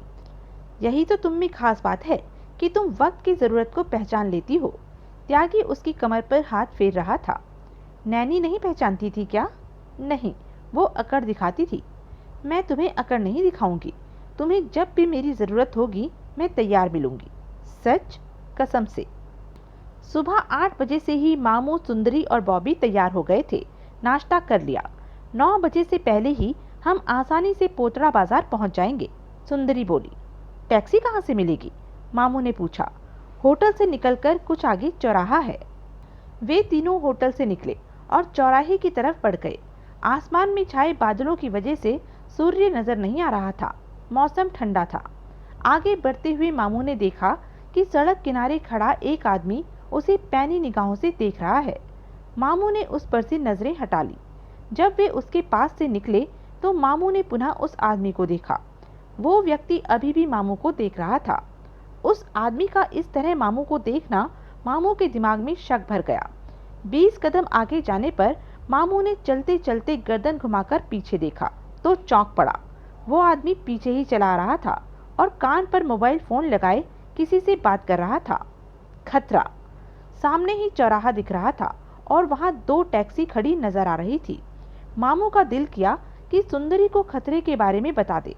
यही तो तुम में खास बात है कि तुम वक्त की जरूरत को पहचान लेती हो। त्यागी उसकी कमर पर हाथ फेर रहा था। नैनी नहीं पहचानती थी क्या? नहीं, वो अकड़ दिखाती थी। मैं तुम्हें अकड़ नहीं दिखाऊंगी। तुम्हें जब भी मेरी जरूरत होगी मैं तैयार मिलूंगी। सच? कसम से। सुबह 8 बजे से ही मामू, सुंदरी और बॉबी तैयार हो गए थे। नाश्ता कर लिया। 9 बजे से पहले ही हम आसानी से पोतड़ा बाजार पहुंच जाएंगे, सुंदरी बोली। टैक्सी कहाँ से मिलेगी? मामू ने पूछा। होटल से निकलकर कुछ आगे चौराहा है। वे तीनों होटल से निकले और चौराहे की तरफ बढ़ गए। आसमान में छाए बादलों की वजह से सूर्य नजर नहीं आ रहा था। मौसम ठंडा था। आगे बढ़ते हुए मामू ने देखा कि सड़क किनारे खड़ा एक आदमी उसे पैनी निगाहों से देख रहा है। मामू ने उस पर से नजरें हटा ली। जब वे उसके पास से निकले तो मामू ने पुनः उस आदमी को देखा। वो व्यक्ति अभी भी मामू को देख रहा था। उस आदमी का इस तरह मामू को देखना मामू के दिमाग में शक भर गया। 20 कदम आगे जाने पर मामू ने चलते चलते गर्दन घुमाकर पीछे देखा तो चौंक पड़ा। वो आदमी पीछे ही चला रहा था और कान पर मोबाइल फोन लगाए किसी से बात कर रहा था। खतरा। सामने ही चौराहा दिख रहा था और वहां 2 टैक्सी खड़ी नजर आ रही थी। मामू का दिल किया कि सुंदरी को खतरे के बारे में बता दे,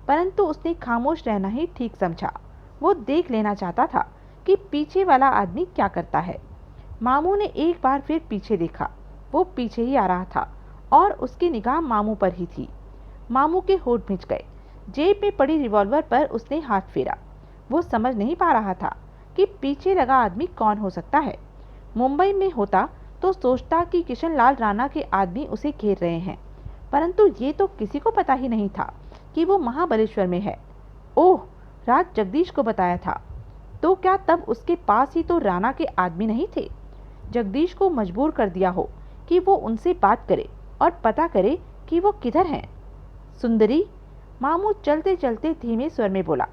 परंतु उसने खामोश रहना ही ठीक समझा। वो देख लेना चाहता था कि पीछे वाला आदमी क्या करता है। मामू ने एक बार फिर पीछे देखा। वो पीछे ही आ रहा था और उसकी निगाह मामू पर ही थी। मामू के होठ भिंच गए। जेब में पड़ी रिवॉल्वर पर उसने हाथ फेरा। वो समझ नहीं पा रहा था कि पीछे लगा आदमी कौन हो सकता है। मुंबई में होता तो सोचता कि किशनलाल राणा के आदमी उसे घेर रहे हैं, परंतु ये तो किसी को पता ही नहीं था कि वो महाबलेश्वर में है। ओह, रात जगदीश को बताया था, तो क्या तब उसके पास ही तो राणा के आदमी नहीं थे? जगदीश को मजबूर कर दिया हो कि वो उनसे बात करे और पता करे कि वो किधर हैं। सुंदरी, मामू चलते चलते धीमे स्वर में बोला,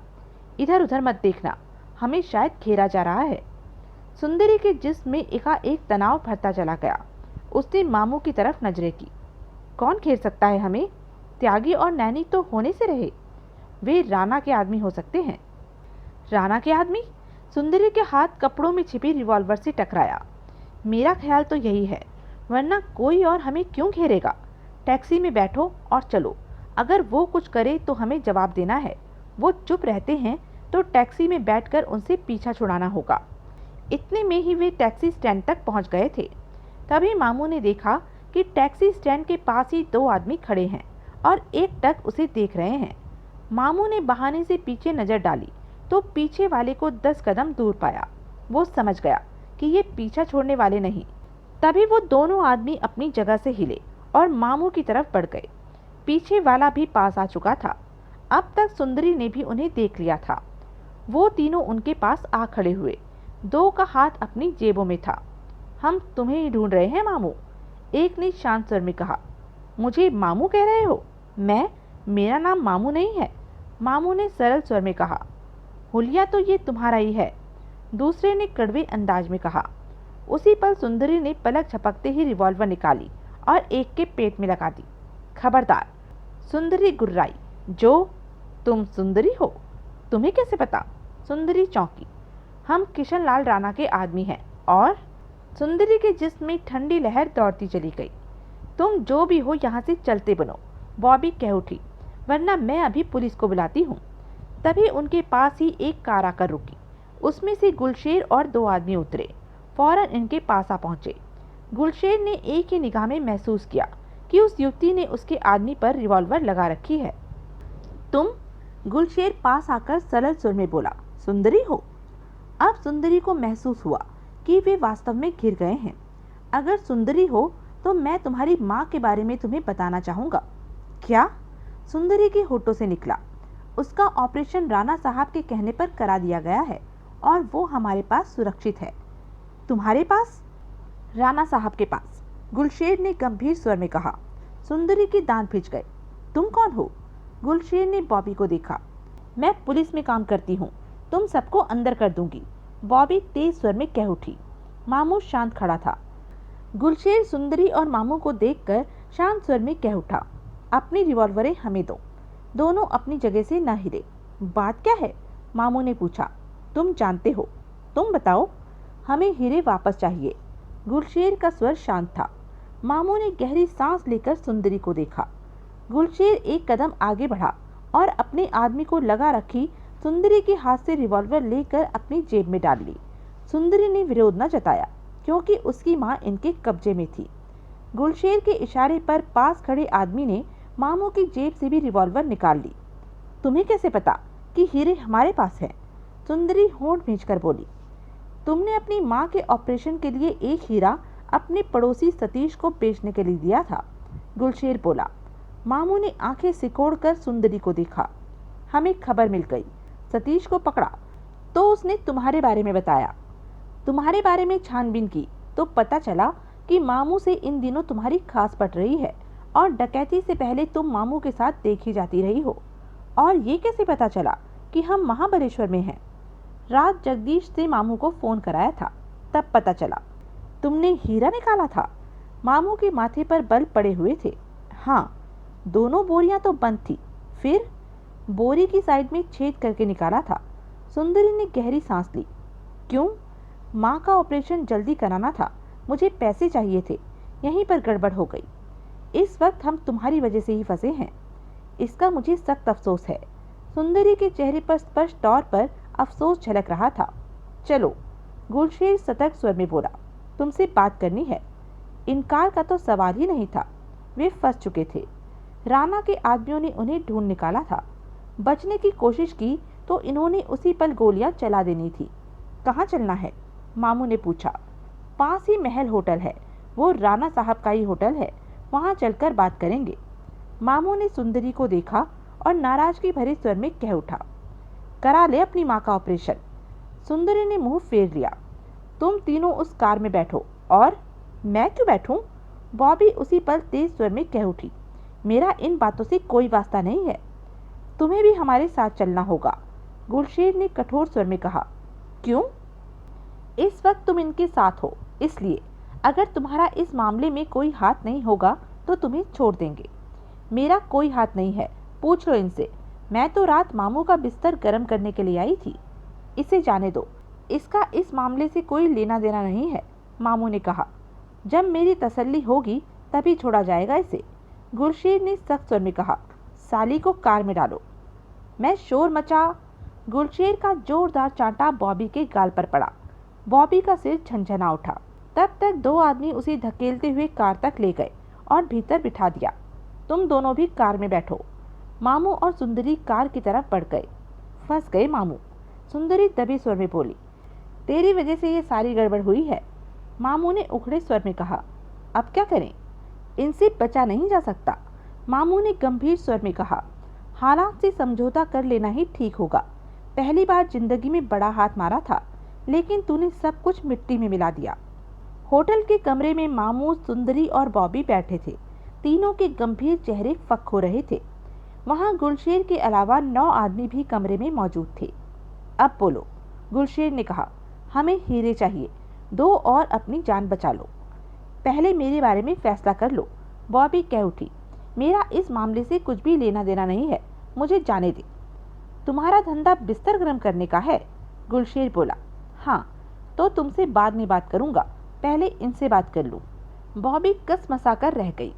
इधर उधर मत देखना, हमें शायद घेरा जा रहा है। सुंदरी के जिस्म में एकाएक तनाव भरता चला गया। उसने मामू की तरफ नजरें की। कौन घेर सकता है हमें? त्यागी और नैनी तो होने से रहे। वे राणा के आदमी हो सकते हैं। राणा के आदमी? सुंदरी के हाथ कपड़ों में छिपी रिवॉल्वर से टकराया। मेरा ख्याल तो यही है, वरना कोई और हमें क्यों घेरेगा? टैक्सी में बैठो और चलो। अगर वो कुछ करे तो हमें जवाब देना है। वो चुप रहते हैं तो टैक्सी में बैठकर उनसे पीछा छुड़ाना होगा। इतने में ही वे टैक्सी स्टैंड तक पहुंच गए थे। तभी मामू ने देखा कि टैक्सी स्टैंड के पास ही 2 आदमी खड़े हैं और एकटक उसे देख रहे हैं। मामू ने बहाने से पीछे नजर डाली तो पीछे वाले को 10 कदम दूर पाया। वो समझ गया कि ये पीछा छोड़ने वाले नहीं। तभी वो दोनों आदमी अपनी जगह से हिले और मामू की तरफ बढ़ गए। पीछे वाला भी पास आ चुका था। अब तक सुंदरी ने भी उन्हें देख लिया था। वो तीनों उनके पास आ खड़े हुए। 2 का हाथ अपनी जेबों में था। हम तुम्हें ही ढूंढ रहे हैं मामू, एक ने शांत स्वर में कहा। मुझे मामू कह रहे हो? मेरा नाम मामू नहीं है, मामू ने सरल स्वर में कहा। हुलिया तो ये तुम्हारा ही है, दूसरे ने कड़वे अंदाज में कहा। उसी पल सुंदरी ने पलक झपकते ही रिवॉल्वर निकाली और एक के पेट में लगा दी। खबरदार, सुंदरी गुर्राई। जो तुम सुंदरी हो? तुम्हें कैसे पता? सुंदरी चौंकी। हम किशनलाल राणा के आदमी हैं। और सुंदरी के जिस्म में ठंडी लहर दौड़ती चली गई। तुम जो भी हो यहाँ से चलते बनो, बॉबी कह उठी, वरना मैं अभी पुलिस को बुलाती हूँ। तभी उनके पास ही एक कार आकर रुकी। उसमें से गुलशेर और 2 आदमी उतरे। फौरन इनके पास आ पहुंचे। गुलशेर ने एक ही निगाह में महसूस किया कि उस युवती ने उसके आदमी पर रिवॉल्वर लगा रखी है। तुम? गुलशेर पास आकर सरल सुर में बोला, सुंदरी हो? अब सुंदरी को महसूस हुआ कि वे वास्तव में घिर गए हैं। अगर सुंदरी हो तो मैं तुम्हारी माँ के बारे में तुम्हें बताना चाहूँगा। क्या? सुंदरी के होठों से निकला। उसका ऑपरेशन राणा साहब के कहने पर करा दिया गया है और वो हमारे पास सुरक्षित है। तुम्हारे पास? राणा साहब के पास, गुलशेर ने गंभीर स्वर में कहा। सुंदरी के दांत भिज गए। तुम कौन हो? गुलशेर ने बॉबी को देखा। मैं पुलिस में काम करती हूँ, तुम सबको अंदर कर दूंगी, बॉबी तेज स्वर में कह उठी। मामू शांत खड़ा था। गुलशेर सुंदरी और मामू को देखकर शांत स्वर में कह उठा, अपनी रिवॉल्वरें हमें दो। दोनों अपनी जगह से न हिले। बात क्या है? मामू ने पूछा। तुम जानते हो। तुम बताओ। हमें हीरे वापस चाहिए। गुलशेर का स्वर शांत था। मामू ने गहरी सांस लेकर सुंदरी को देखा। गुलशेर एक कदम आगे बढ़ा और अपने आदमी को लगा रखी सुंदरी के हाथ से रिवॉल्वर लेकर अपनी जेब में डाल ली। सुंदरी ने विरोध न जताया क्योंकि उसकी मां इनके कब्जे में थी। गुलशेर के इशारे पर पास खड़े आदमी ने मामू की जेब से भी रिवॉल्वर निकाल ली। तुम्हें कैसे पता कि हीरे हमारे पास हैं? सुंदरी होंठ भींचकर बोली। तुमने अपनी माँ के ऑपरेशन के लिए एक हीरा अपने पड़ोसी सतीश को बेचने के लिए दिया था, गुलशेर बोला। मामू ने आंखें सिकोड़कर सुंदरी को देखा। हमें खबर मिल गई, सतीश को पकड़ा तो उसने तुम्हारे बारे में बताया। तुम्हारे बारे में छानबीन की तो पता चला कि मामू से इन दिनों तुम्हारी खास पट रही है और डकैती से पहले तुम मामू के साथ देखी जाती रही हो। और ये कैसे पता चला कि हम महाबलेश्वर में हैं? रात जगदीश से मामू को फोन कराया था, तब पता चला। तुमने हीरा निकाला था? मामू के माथे पर बल पड़े हुए थे। हाँ, दोनों बोरियां तो बंद थी, फिर बोरी की साइड में छेद करके निकाला था। सुंदरी ने गहरी सांस ली। क्यों? माँ का ऑपरेशन जल्दी कराना था, मुझे पैसे चाहिए थे, यहीं पर गड़बड़ हो गई। इस वक्त हम तुम्हारी वजह से ही फंसे हैं, इसका मुझे सख्त अफसोस है। सुंदरी के चेहरे पर स्पष्ट तौर पर अफसोस झलक रहा था। चलो, गुलशेर सतर्क स्वर में बोला, तुमसे बात करनी है। इनकार का तो सवाल ही नहीं था। वे फंस चुके थे। राणा के आदमियों ने उन्हें ढूंढ निकाला था। बचने की कोशिश की तो इन्होंने उसी पल गोलियां चला देनी थी। कहाँ चलना है? मामू ने पूछा। पास ही महल होटल है, वो राणा साहब का ही होटल है, वहाँ चलकर बात करेंगे। मामू ने सुंदरी को देखा और नाराजगी भरे स्वर में कह उठा, करा ले अपनी माँ का ऑपरेशन। सुंदरी ने मुंह फेर लिया। तुम तीनों उस कार में बैठो। और मैं क्यों बैठूं? बॉबी उसी पल तेज स्वर में कह उठी। मेरा इन बातों से कोई वास्ता नहीं है, तुम्हें भी हमारे साथ चलना होगा, गुलशेर ने कठोर स्वर में कहा। क्यों? इस वक्त तुम इनके साथ हो, इसलिए अगर तुम्हारा इस मामले में कोई हाथ नहीं होगा तो तुम्हें छोड़ देंगे। मेरा कोई हाथ नहीं है, पूछ लो इनसे। मैं तो रात मामू का बिस्तर गर्म करने के लिए आई थी। इसे जाने दो, इसका इस मामले से कोई लेना देना नहीं है, मामू ने कहा। जब मेरी तसल्ली होगी तभी छोड़ा जाएगा इसे, गुलशेर ने सख्त स्वर में कहा। साली को कार में डालो। मैं शोर मचा। गुलशेर का जोरदार चांटा बॉबी के गाल पर पड़ा। बॉबी का सिर झनझना उठा। तब तक दो आदमी उसे धकेलते हुए कार तक ले गए और भीतर बिठा दिया। तुम दोनों भी कार में बैठो। मामू और सुंदरी कार की तरफ बढ़ गए। फंस गए मामू, सुंदरी दबे स्वर में बोली। तेरी वजह से ये सारी गड़बड़ हुई है, मामू ने उखड़े स्वर में कहा। अब क्या करें? इनसे बचा नहीं जा सकता, मामू ने गंभीर स्वर में कहा। हालात से समझौता कर लेना ही ठीक होगा। पहली बार जिंदगी में बड़ा हाथ मारा था, लेकिन तूने सब कुछ मिट्टी में मिला दिया। होटल के कमरे में मामू, सुंदरी और बॉबी बैठे थे। तीनों के गंभीर चेहरे फक हो रहे थे। वहां गुलशेर के अलावा 9 आदमी भी कमरे में मौजूद थे। अब बोलो, गुलशेर ने कहा। हमें हीरे चाहिए, दो और अपनी जान बचा लो। पहले मेरे बारे में फैसला कर लो, बॉबी कह उठी। मेरा इस मामले से कुछ भी लेना देना नहीं है, मुझे जाने दे। तुम्हारा धंधा बिस्तर गर्म करने का है, गुलशेर बोला। हाँ, तो तुमसे बाद में बात करूंगा, पहले इनसे बात कर लूं। बॉबी कसमसा कर रह गई।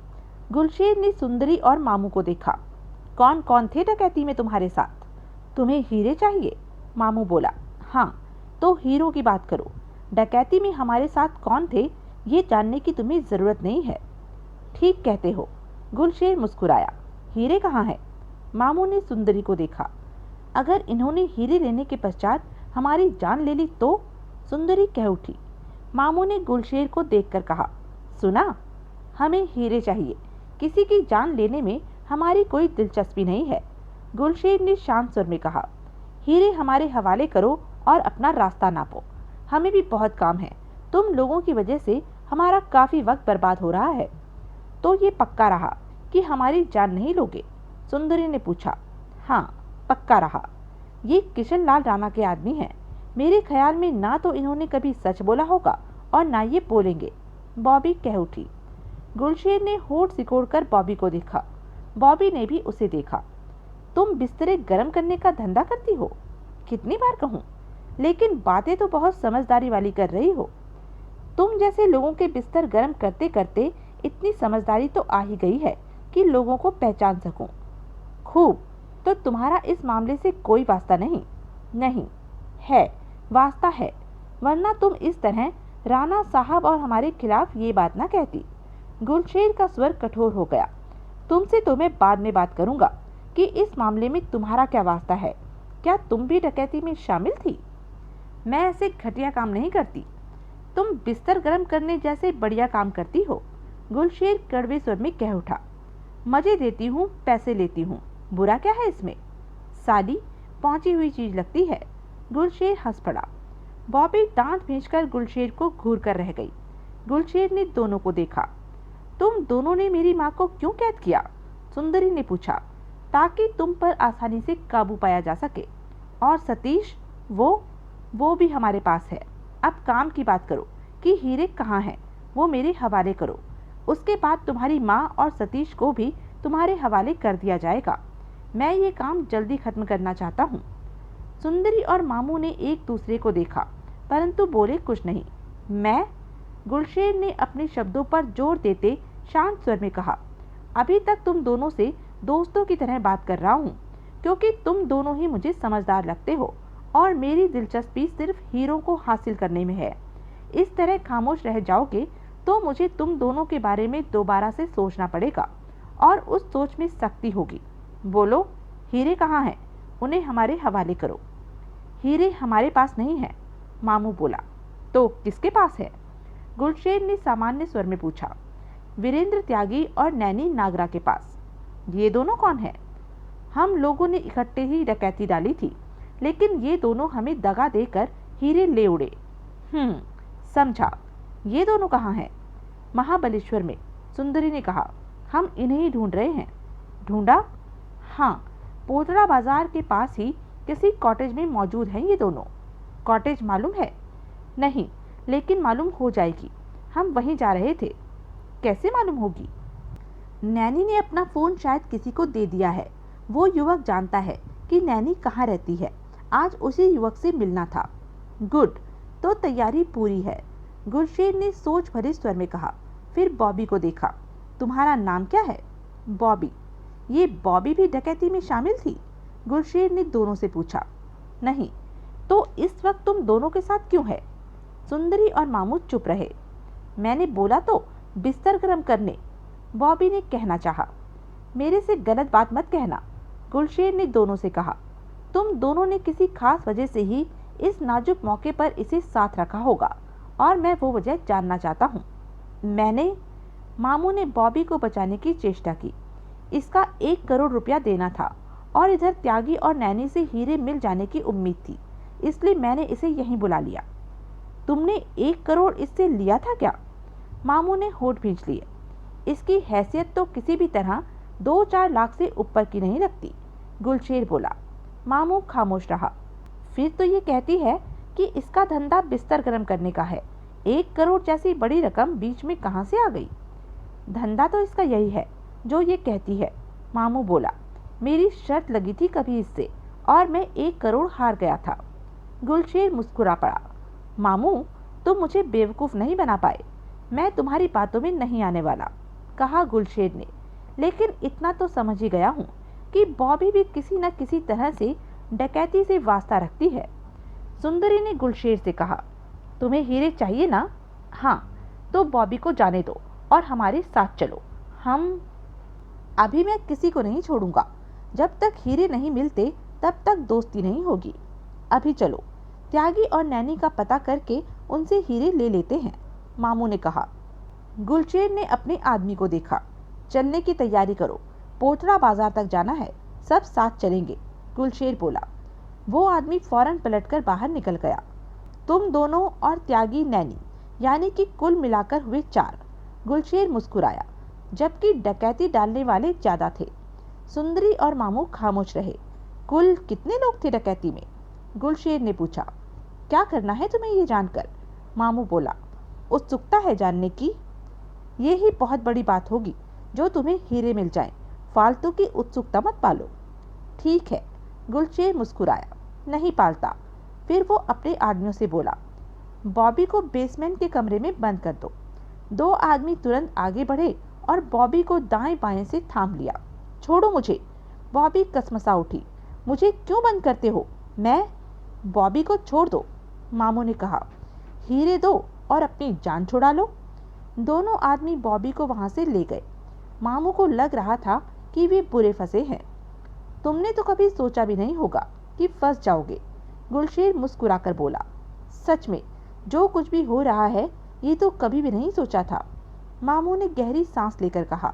गुलशेर ने सुंदरी और मामू को देखा। कौन कौन थे डकैती में तुम्हारे साथ? तुम्हें हीरे चाहिए, मामू बोला। हाँ, तो हीरो की बात करो। डकैती में हमारे साथ कौन थे ये जानने की तुम्हें जरूरत नहीं है। ठीक कहते हो। गुलशेर मुस्कुराया। हीरे कहाँ हैं? मामू ने सुंदरी को देखा। अगर इन्होंने हीरे लेने के पश्चात हमारी जान ले ली तो? सुंदरी कह उठी। मामू ने गुलशेर को देखकर कहा, सुना, हमें हीरे चाहिए, किसी की जान लेने में हमारी कोई दिलचस्पी नहीं है। गुलशेर ने शांत स्वर में कहा, हीरे हमारे हवाले करो और अपना रास्ता नापो, हमें भी बहुत काम है, तुम लोगों की वजह से हमारा काफी वक्त बर्बाद हो रहा है। तो ये पक्का रहा कि हमारी जान नहीं लोगे? सुंदरी ने पूछा। हाँ, पक्का रहा। ये किशन लाल राणा के आदमी हैं। मेरे ख्याल में ना तो इन्होंने कभी सच बोला होगा और ना ये बोलेंगे। बॉबी कह उठी। गुलशेर ने होठ सिकोड़कर बॉबी को देखा। बॉबी ने भी उसे देखा। तुम बिस्तरे गर्म करने का धंधा करती हो? कितनी बार कहूँ, लेकिन बातें तो बहुत समझदारी वाली कर रही हो। तुम जैसे लोगों के बिस्तर गर्म करते करते इतनी समझदारी तो आ ही गई है कि लोगों को पहचान सकूं। खूब, तो तुम्हारा इस मामले से कोई वास्ता नहीं? नहीं है, वास्ता है, वरना तुम इस तरह राणा साहब और हमारे खिलाफ ये बात ना कहती। गुलशेर का स्वर कठोर हो गया। तुमसे तो मैं बाद में बात करूंगा कि इस मामले में तुम्हारा क्या वास्ता है। क्या तुम भी डकैती में शामिल थी? मैं ऐसे घटिया काम नहीं करती। तुम बिस्तर गर्म करने जैसे बढ़िया काम करती हो। गुलशेर कड़वे स्वर में कह उठा। मजे देती हूँ, पैसे लेती हूँ, बुरा क्या है इसमें? साली पहुंची हुई चीज लगती है। गुलशेर हंस पड़ा। बॉबी दांत भींचकर गुलशेर को घूर कर रह गई। गुलशेर ने दोनों को देखा। तुम दोनों ने मेरी माँ को क्यों कैद किया? सुंदरी ने पूछा। ताकि तुम पर आसानी से काबू पाया जा सके। और सतीश, वो भी हमारे पास है। अब काम की बात करो कि हीरे कहाँ हैं, वो मेरे हवाले करो। उसके बाद तुम्हारी माँ और सतीश को भी तुम्हारे हवाले कर दिया जाएगा। मैं ये काम जल्दी खत्म करना चाहता हूँ। सुंदरी और मामू ने एक दूसरे को देखा, परंतु बोले कुछ नहीं। मैं? गुलशेर ने अपने शब्दों पर जोर देते शांत स्वर में कहा, अभी तक तुम दोनों से दोस्तों की तरह बात कर रहा हूँ, क्योंकि तुम दोनों ही मुझे समझदार लगते हो और मेरी दिलचस्पी सिर्फ हीरों को हासिल करने में है। इस तरह खामोश रह जाओगे तो मुझे तुम दोनों के बारे में दोबारा से सोचना पड़ेगा और उस सोच में सख्ती होगी। बोलो, हीरे कहाँ हैं? उन्हें हमारे हवाले करो। हीरे हमारे पास नहीं है, मामू बोला। तो किसके पास है? गुलशेर ने सामान्य स्वर में पूछा। वीरेंद्र त्यागी और नैनी नागरा के पास। ये दोनों कौन है? हम लोगों ने इकट्ठे ही डकैती डाली थी, लेकिन ये दोनों हमें दगा देकर हीरे ले उड़े। समझा। ये दोनों कहाँ हैं? महाबलेश्वर में, सुंदरी ने कहा। हम इन्हें ही ढूंढ रहे हैं। ढूंढा? हाँ, पोतड़ा बाजार के पास ही किसी कॉटेज में मौजूद हैं ये दोनों। कॉटेज मालूम है? नहीं, लेकिन मालूम हो जाएगी। हम वहीं जा रहे थे। कैसे मालूम होगी? नैनी ने अपना फोन शायद किसी को दे दिया है। वो युवक जानता है कि नैनी कहाँ रहती है। आज उसी युवक से मिलना था। गुड, तो तैयारी पूरी है, गुलशेर ने सोच भरे स्वर में कहा। फिर बॉबी को देखा। तुम्हारा नाम क्या है? बॉबी। ये बॉबी भी डकैती में शामिल थी? गुलशेर ने दोनों से पूछा। नहीं। तो इस वक्त तुम दोनों के साथ क्यों है? सुंदरी और मामू चुप रहे। मैंने बोला तो बिस्तर गर्म करने, बॉबी ने कहना चाहा। मेरे से गलत बात मत कहना, गुलशेर ने दोनों से कहा। तुम दोनों ने किसी खास वजह से ही इस नाजुक मौके पर इसे साथ रखा होगा और मैं वो वजह जानना चाहता हूँ। मैंने? मामू ने बॉबी को बचाने की चेष्टा की। इसका 1 करोड़ रुपया देना था और इधर त्यागी और नैनी से हीरे मिल जाने की उम्मीद थी, इसलिए मैंने इसे यहीं बुला लिया। तुमने 1 करोड़ इससे लिया था क्या? मामू ने होठ भींच लिए। इसकी हैसियत तो किसी भी तरह 2-4 लाख से ऊपर की नहीं लगती, गुलशेर बोला। मामू खामोश रहा। फिर तो ये कहती है कि इसका धंधा बिस्तर गर्म करने का है। 1 करोड़ जैसी बड़ी रकम बीच में कहाँ से आ गई? धंधा तो इसका यही है जो ये कहती है, मामू बोला। मेरी शर्त लगी थी कभी इससे और मैं 1 करोड़ हार गया था। गुलशेर मुस्कुरा पड़ा। मामू, तुम मुझे बेवकूफ़ नहीं बना पाए। मैं तुम्हारी बातों में नहीं आने वाला, कहा गुलशेर ने। लेकिन इतना तो समझ ही गया हूँ कि बॉबी भी किसी न किसी तरह से डकैती से वास्ता रखती है। सुंदरी ने गुलशेर से कहा। तुम्हें हीरे चाहिए ना? हाँ, तो बॉबी को जाने दो और हमारे साथ चलो। अभी मैं किसी को नहीं छोड़ूंगा। जब तक हीरे नहीं मिलते तब तक दोस्ती नहीं होगी। अभी चलो, त्यागी और नैनी का पता करके उनसे हीरे ले लेते हैं, मामू ने कहा। गुलशेर ने अपने आदमी को देखा। चलने की तैयारी करो, पोथड़ा बाजार तक जाना है, सब साथ चलेंगे, गुलशेर बोला। वो आदमी फौरन पलटकर बाहर निकल गया। तुम दोनों और त्यागी नैनी, यानी कि कुल मिलाकर हुए 4। गुलशेर मुस्कुराया, जबकि डकैती डालने वाले ज्यादा थे। सुंदरी और मामू खामोश रहे। कुल कितने लोग थे डकैती में? गुलशेर ने पूछा। क्या करना है तुम्हें ये जानकर? मामू बोला। उत्सुकता है जानने की। ये ही बहुत बड़ी बात होगी जो तुम्हें हीरे मिल जाएं। फालतू की उत्सुकता मत पालो। ठीक है, गुलशेर मुस्कुराया। नहीं पालता। फिर वो अपने आदमियों से बोला, बॉबी को बेसमेंट के कमरे में बंद कर दो। 2 आदमी तुरंत आगे बढ़े और बॉबी को दाएं बाएं से थाम लिया। छोड़ो मुझे। बॉबी कसमसा उठी। मुझे क्यों बंद करते हो? मैं? बॉबी को छोड़ दो, मामू ने कहा। हीरे दो और अपनी जान छुड़ा लो। दोनों आदमी बॉबी को वहां से ले गए। मामू को लग रहा था कि वे बुरे फंसे हैं। तुमने तो कभी सोचा भी नहीं होगा कि फंस जाओगे, गुलशेर मुस्कुराकर बोला। सच में, जो कुछ भी हो रहा है ये तो कभी भी नहीं सोचा था, मामू ने गहरी सांस लेकर कहा।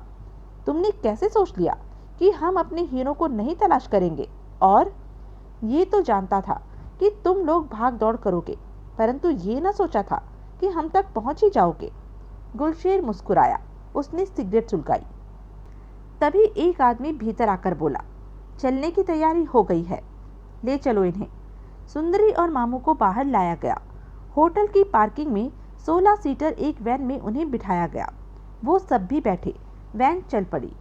तुमने कैसे सोच लिया कि हम अपने हीरों को नहीं तलाश करेंगे? और ये तो जानता था कि तुम लोग भाग दौड़ करोगे, परंतु ये न सोचा था कि हम तक पहुंच ही जाओगे। गुलशेर मुस्कुराया। उसने सिगरेट सुलगाई। तभी एक आदमी भीतर आकर बोला, चलने की तैयारी हो गई है, ले चलो इन्हें। सुंदरी और मामू को बाहर लाया गया। होटल की पार्किंग में 16 सीटर एक वैन में उन्हें बिठाया गया। वो सब भी बैठे। वैन चल पड़ी।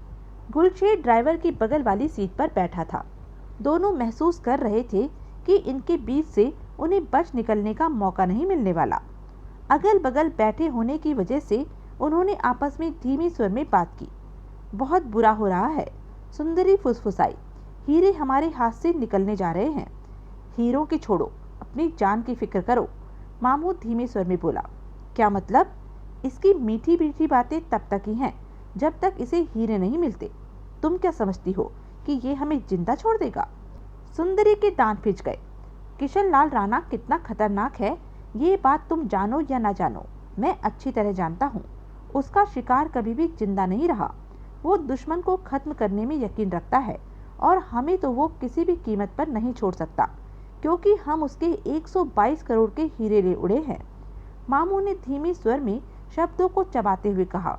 गुलशेर ड्राइवर की बगल वाली सीट पर बैठा था। दोनों महसूस कर रहे थे कि इनके बीच से उन्हें बच निकलने का मौका नहीं मिलने वाला। अगल बगल बैठे होने की वजह से उन्होंने आपस में धीमी स्वर में बात की। बहुत बुरा हो रहा है, सुंदरी फुसफुसाई। हीरे हमारे हाथ से निकलने जा रहे हैं। हीरों की छोड़ो, अपनी जान की फिक्र करो, मामू धीमे स्वर में बोला। क्या मतलब? इसकी मीठी मीठी बातें तब तक ही हैं जब तक इसे हीरे नहीं मिलते। तुम क्या समझती हो कि ये हमें जिंदा छोड़ देगा? सुंदरी के दांत पिंच गए। किशन लाल राणा कितना खतरनाक है ये बात तुम जानो या ना जानो, मैं अच्छी तरह जानता हूँ। उसका शिकार कभी भी जिंदा नहीं रहा। वो दुश्मन को खत्म करने में यकीन रखता है और हमें तो वो किसी भी कीमत पर नहीं छोड़ सकता, क्योंकि हम उसके 122 करोड़ के हीरे ले उड़े हैं। मामू ने धीमे स्वर में शब्दों को चबाते हुए कहा।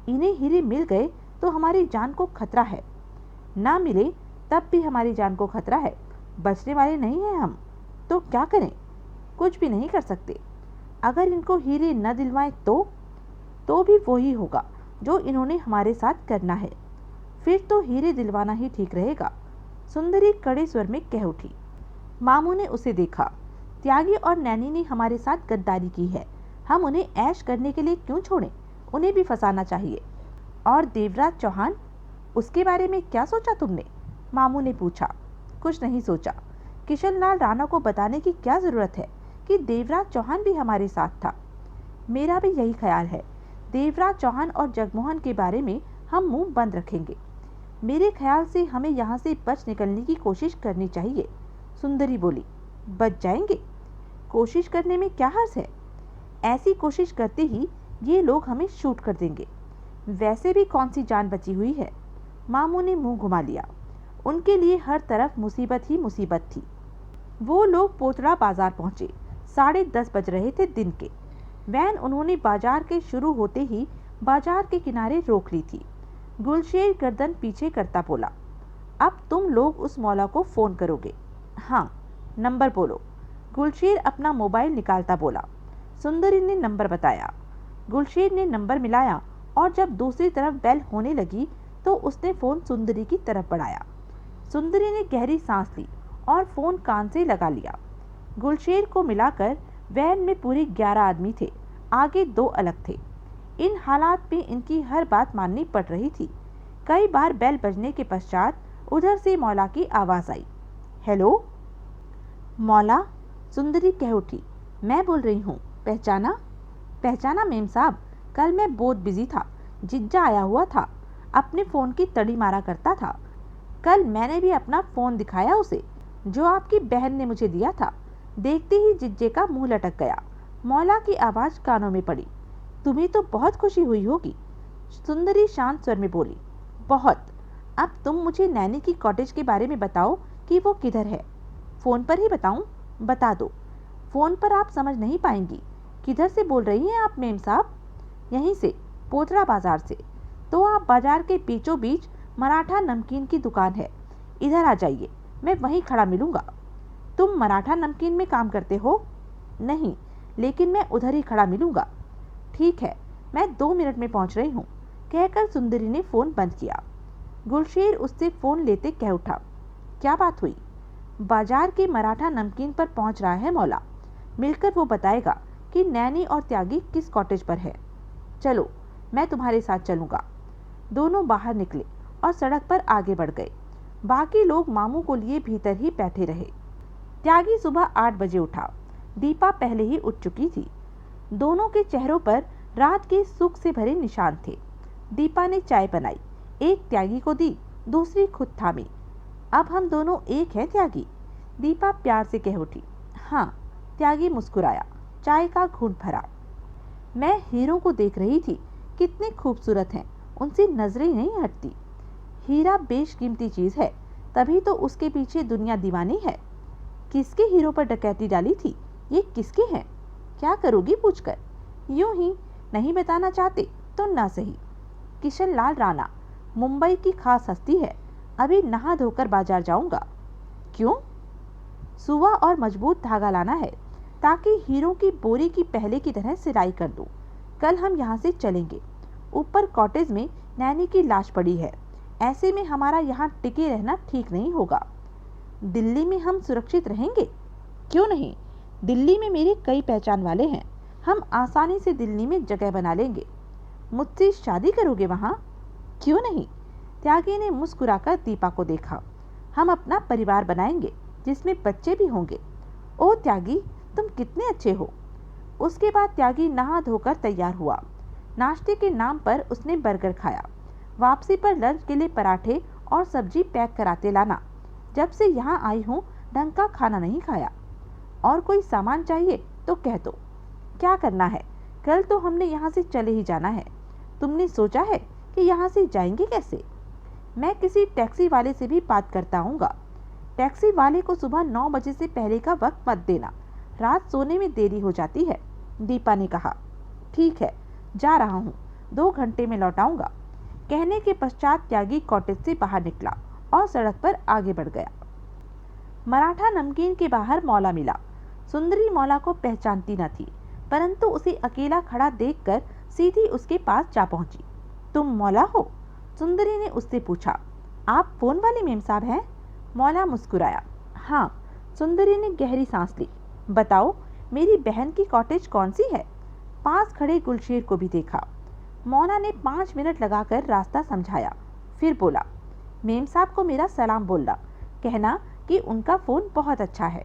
इन्हें हीरे मिल गए तो हमारी जान को खतरा है, ना मिले तब भी हमारी जान को खतरा है। बचने वाले नहीं हैं हम। तो क्या करें? कुछ भी नहीं कर सकते। अगर इनको हीरे न दिलवाएं तो भी वही होगा जो इन्होंने हमारे साथ करना है। फिर तो हीरे दिलवाना ही ठीक रहेगा, सुंदरी कड़े स्वर में कह उठी। मामू ने उसे देखा। त्यागी और नैनी ने हमारे साथ गद्दारी की है, हम उन्हें ऐश करने के लिए क्यों छोड़ें? उन्हें भी फंसाना चाहिए। और देवराज चौहान, उसके बारे में क्या सोचा तुमने? मामू ने पूछा। कुछ नहीं सोचा। किशन लाल राणा को बताने की क्या जरूरत है कि देवराज चौहान भी हमारे साथ था। मेरा भी यही ख्याल है। देवराज चौहान और जगमोहन के बारे में हम मुंह बंद रखेंगे। मेरे ख्याल से हमें यहाँ से बच निकलने की कोशिश करनी चाहिए, सुंदरी बोली। बच जाएंगे? कोशिश करने में क्या हर्ज है? ऐसी कोशिश करते ही ये लोग हमें शूट कर देंगे। वैसे भी कौन सी जान बची हुई है? मामू ने मुंह घुमा लिया। उनके लिए हर तरफ मुसीबत ही मुसीबत थी। वो लोग पोतड़ा बाजार पहुंचे। 10:30 बज रहे थे दिन के। वैन उन्होंने बाजार के शुरू होते ही बाजार के किनारे रोक ली थी। गुलशेर गर्दन पीछे करता बोला, अब तुम लोग उस मौला को फोन करोगे? हाँ, नंबर बोलो। गुलशेर अपना मोबाइल निकालता बोला। सुंदरी ने नंबर बताया। गुलशेर ने नंबर मिलाया और जब दूसरी तरफ बेल होने लगी तो उसने फोन सुंदरी की तरफ बढ़ाया। सुंदरी ने गहरी सांस ली और फोन कान से लगा लिया। गुलशेर को मिलाकर वैन में पूरे 11 आदमी थे, आगे 2 अलग थे। इन हालात में इनकी हर बात माननी पड़ रही थी। कई बार बेल बजने के पश्चात उधर से मौला की आवाज आई। हेलो मौला, सुंदरी कह उठी। मैं बोल रही हूँ, पहचाना? पहचाना मेम साहब, कल मैं बहुत बिजी था, जिज्जा आया हुआ था, अपने फ़ोन की तड़ी मारा करता था। कल मैंने भी अपना फ़ोन दिखाया उसे, जो आपकी बहन ने मुझे दिया था। देखते ही जिज्जे का मुंह लटक गया। मौला की आवाज़ कानों में पड़ी। तुम्हें तो बहुत खुशी हुई होगी। सुंदरी शांत स्वर में बोली। बहुत। अब तुम मुझे नैनी की कॉटेज के बारे में बताओ कि वो किधर है। फ़ोन पर ही बताऊं? बता दो। फ़ोन पर आप समझ नहीं पाएंगी। किधर से बोल रही हैं आप मेम साहब? यहीं से, पोतरा बाजार से। तो आप बाजार के बीचों बीच मराठा नमकीन की दुकान है, इधर आ जाइए, मैं वहीं खड़ा मिलूंगा। तुम मराठा नमकीन में काम करते हो? नहीं, लेकिन मैं उधर ही खड़ा मिलूंगा। ठीक है, मैं 2 मिनट में पहुंच रही हूँ, कहकर सुंदरी ने फ़ोन बंद किया। गुलशेर उससे फ़ोन लेते कह उठा। क्या बात हुई? बाजार के मराठा नमकीन पर पहुंच रहा है मौला, मिलकर वो बताएगा कि नैनी और त्यागी किस कॉटेज पर है। चलो, मैं तुम्हारे साथ चलूंगा। दोनों बाहर निकले और सड़क पर आगे बढ़ गए। बाकी लोग मामू को लिए भीतर ही बैठे रहे। त्यागी सुबह 8 बजे उठा। दीपा पहले ही उठ चुकी थी। दोनों के चेहरों पर रात के सुख से भरे निशान थे। दीपा ने चाय बनाई, एक त्यागी को दी, दूसरी खुद थामी। अब हम दोनों एक हैं त्यागी, दीपा प्यार से कह उठी। हाँ, त्यागी मुस्कुराया, चाय का घूंट भरा। मैं हीरों को देख रही थी, कितने खूबसूरत हैं, उनसे नजरें नहीं हटती। हीरा बेशकीमती चीज है, तभी तो उसके पीछे दुनिया दीवानी है। किसके हीरो पर डकैती डाली थी? ये किसके हैं? क्या करोगी पूछकर? यूं ही, नहीं बताना चाहते तो ना सही। किशन लाल राणा, मुंबई की खास हस्ती है। अभी नहा धोकर बाजार जाऊंगा। क्यों? सुवा और मजबूत धागा लाना है, ताकि हीरों की बोरी की पहले की तरह सिलाई कर दूं। कल हम यहाँ से चलेंगे। ऊपर कॉटेज में नैनी की लाश पड़ी है, ऐसे में हमारा यहाँ टिके रहना ठीक नहीं होगा। दिल्ली में हम सुरक्षित रहेंगे? क्यों नहीं, दिल्ली में मेरे कई पहचान वाले हैं, हम आसानी से दिल्ली में जगह बना लेंगे। मुझसे शादी करोगे वहाँ? क्यों नहीं? त्यागी ने मुस्कुराकर दीपा को देखा। हम अपना परिवार बनाएंगे, जिसमें बच्चे भी होंगे। ओ त्यागी, तुम कितने अच्छे हो। उसके बाद त्यागी नहा धोकर तैयार हुआ। नाश्ते के नाम पर उसने बर्गर खाया। वापसी पर लंच के लिए पराठे और सब्जी पैक कराते लाना। जब से यहाँ आई हूँ, ढंग का खाना नहीं खाया। और कोई सामान चाहिए तो कह दो। क्या करना है? कल तो हमने यहाँ से चले ही जाना है। तुमने सोचा है कि यहाँ से जाएंगे कैसे? मैं किसी टैक्सी वाले से भी बात करता आऊँगा। टैक्सी वाले को सुबह 9 बजे से पहले का वक्त मत देना, रात सोने में देरी हो जाती है, दीपा ने कहा। ठीक है, जा रहा हूँ, 2 घंटे में लौट आऊँगा। कहने के पश्चात त्यागी कॉटेज से बाहर निकला और सड़क पर आगे बढ़ गया। मराठा नमकीन के बाहर मौला मिला। सुंदरी मौला को पहचानती न थी, परंतु उसे अकेला खड़ा देखकर सीधी उसके पास जा पहुंची। तुम मौला हो? सुंदरी ने उससे पूछा। आप फोन वाली मेम साहब हैं? मौला मुस्कुराया। हाँ। सुंदरी ने गहरी सांस ली। बताओ, मेरी बहन की कॉटेज कौन सी है? पास खड़े गुलशेर को भी देखा। मौला ने 5 मिनट लगाकर रास्ता समझाया, फिर बोला, मेम साहब को मेरा सलाम बोलना, कहना कि उनका फ़ोन बहुत अच्छा है।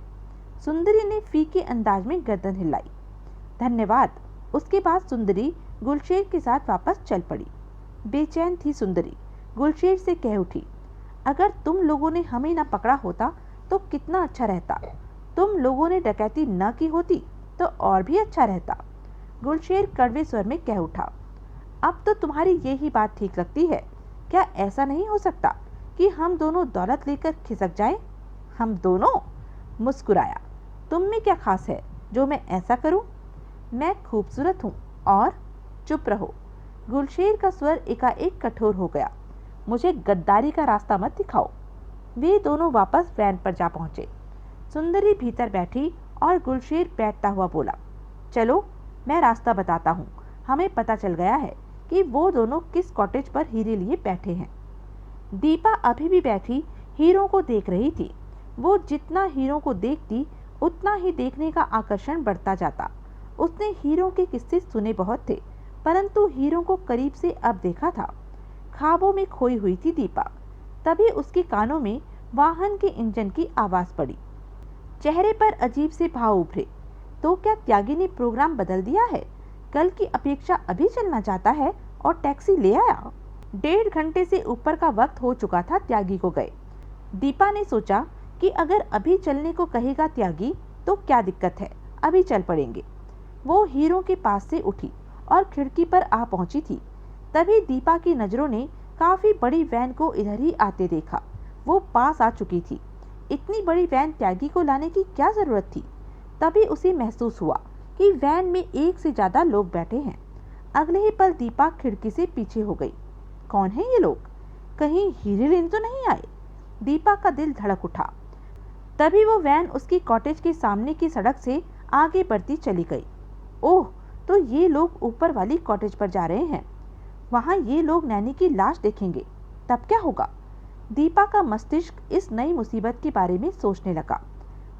सुंदरी ने फीके अंदाज में गर्दन हिलाई। धन्यवाद। उसके बाद सुंदरी गुलशेर के साथ वापस चल पड़ी। बेचैन थी सुंदरी, गुलशेर से कह उठी, अगर तुम लोगों ने हमें न पकड़ा होता तो कितना अच्छा रहता। तुम लोगों ने डकैती न की होती तो और भी अच्छा रहता। गुलशेर कड़वे स्वर में कह उठा, अब तो तुम्हारी यही बात ठीक लगती है। क्या ऐसा नहीं हो सकता कि हम दोनों दौलत लेकर खिसक जाएं? हम दोनों? मुस्कुराया। तुम में क्या खास है जो मैं ऐसा करूं? मैं खूबसूरत हूं और चुप रहो। गुलशेर का स्वर एकाएक कठोर हो गया। मुझे गद्दारी का रास्ता मत दिखाओ। वे दोनों वापस वैन पर जा पहुंचे। सुंदरी भीतर बैठी और गुलशेर बैठता हुआ बोला, चलो मैं रास्ता बताता हूँ। हमें पता चल गया है कि वो दोनों किस कॉटेज पर हीरे लिए बैठे हैं। दीपा अभी भी बैठी हीरों को देख रही थी। वो जितना हीरों को देखती उतना ही देखने का आकर्षण बढ़ता जाता। उसने हीरों के किस्से सुने बहुत थे, परंतु हीरों को करीब से अब देखा था। ख्वाबों में खोई हुई थी दीपा। तभी उसके कानों में वाहन के इंजन की आवाज पड़ी। चेहरे पर अजीब से भाव उभरे। तो क्या त्यागी ने प्रोग्राम बदल दिया है? कल की अपेक्षा अभी चलना चाहता है और टैक्सी ले आया। 1.5 घंटे से ऊपर का वक्त हो चुका था त्यागी को गए। दीपा ने सोचा कि अगर अभी चलने को कहेगा त्यागी तो क्या दिक्कत है, अभी चल पड़ेंगे। वो हीरो के पास से उठी और खिड़की पर आ पहुंची थी। तभी दीपा की नजरों ने काफी बड़ी वैन को इधर ही आते देखा। वो पास आ चुकी थी। इतनी बड़ी वैन त्यागी को लाने की क्या जरूरत थी? तभी उसे महसूस हुआ कि वैन में एक से ज्यादा लोग बैठे हैं। अगले ही पल दीपा खिड़की से पीछे हो गई। कौन है ये लोग? कहीं हीरे लेने तो नहीं आए? दीपा का दिल धड़क उठा। तभी वो वैन उसकी कॉटेज के सामने की सड़क से आगे बढ़ती चली गई। ओह, तो ये लोग ऊपर वाली कॉटेज पर जा रहे हैं। वहां ये लोग नैनी की लाश देखेंगे, तब क्या होगा? दीपा का मस्तिष्क इस नई मुसीबत के बारे में सोचने लगा।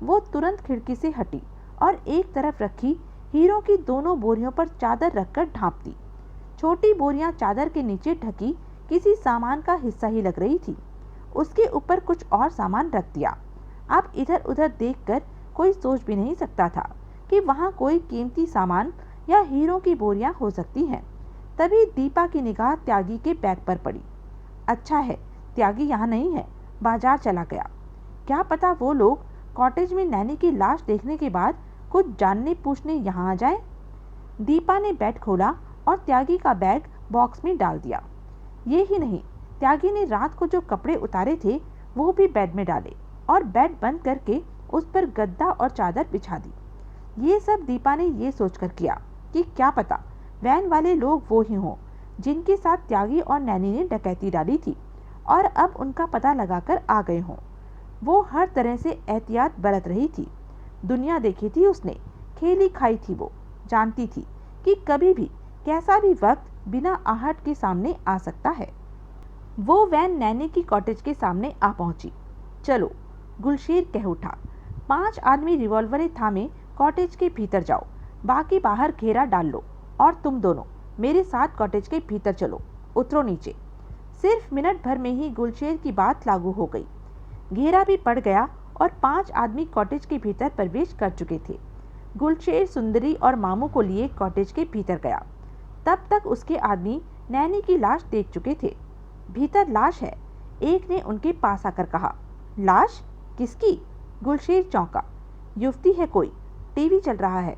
वो तुरंत खिड़की से हटी और एक तरफ रखी हीरो की दोनों बोरियों पर चादर रखकर ढांप दी। छोटी बोरियां चादर के नीचे ढकी किसी सामान का हिस्सा ही लग रही थी। उसके ऊपर कुछ और सामान रख दिया। अब इधर उधर देखकर कोई सोच भी नहीं सकता था कि वहां कोई कीमती सामान या हीरो की बोरियां हो सकती हैं। तभी दीपा की निगाह त्यागी के बैग पर पड़ी। अच्छा है, त्यागी यहाँ नहीं है, बाजार चला गया। क्या पता वो लोग कॉटेज में नैनी की लाश देखने के बाद कुछ जानने पूछने यहाँ आ जाए। दीपा ने बेड खोला और त्यागी का बैग बॉक्स में डाल दिया। ये ही नहीं, त्यागी ने रात को जो कपड़े उतारे थे वो भी बेड में डाले और बेड बंद करके उस पर गद्दा और चादर बिछा दी। ये सब दीपा ने ये सोचकर किया कि क्या पता वैन वाले लोग वो ही हों जिनके साथ त्यागी और नैनी ने डकैती डाली थी और अब उनका पता लगाकर आ गए हों। वो हर तरह से एहतियात बरत रही थी। दुनिया देखी थी उसने, खेली खाई थी। वो जानती थी कि कभी भी कैसा भी वक्त बिना आहट के सामने आ सकता है। वो वैन नैनी की कॉटेज के सामने आ पहुंची। चलो, गुलशेर कह उठा। 5 आदमी रिवॉल्वरें थामे कॉटेज के भीतर जाओ, बाकी बाहर घेरा डाल लो और तुम दोनों मेरे साथ कॉटेज के भीतर चलो, उतरो नीचे। सिर्फ मिनट भर में ही गुलशेर की बात लागू हो गई। घेरा भी पड़ गया और 5 आदमी कॉटेज के भीतर प्रवेश कर चुके थे। गुलशेर सुंदरी और मामू को लिए कॉटेज के भीतर गया। तब तक उसके आदमी नैनी की लाश देख चुके थे। भीतर लाश है, एक ने उनके पास आकर कहा। लाश? किसकी? गुलशेर चौंका। युवती है कोई, टीवी चल रहा है।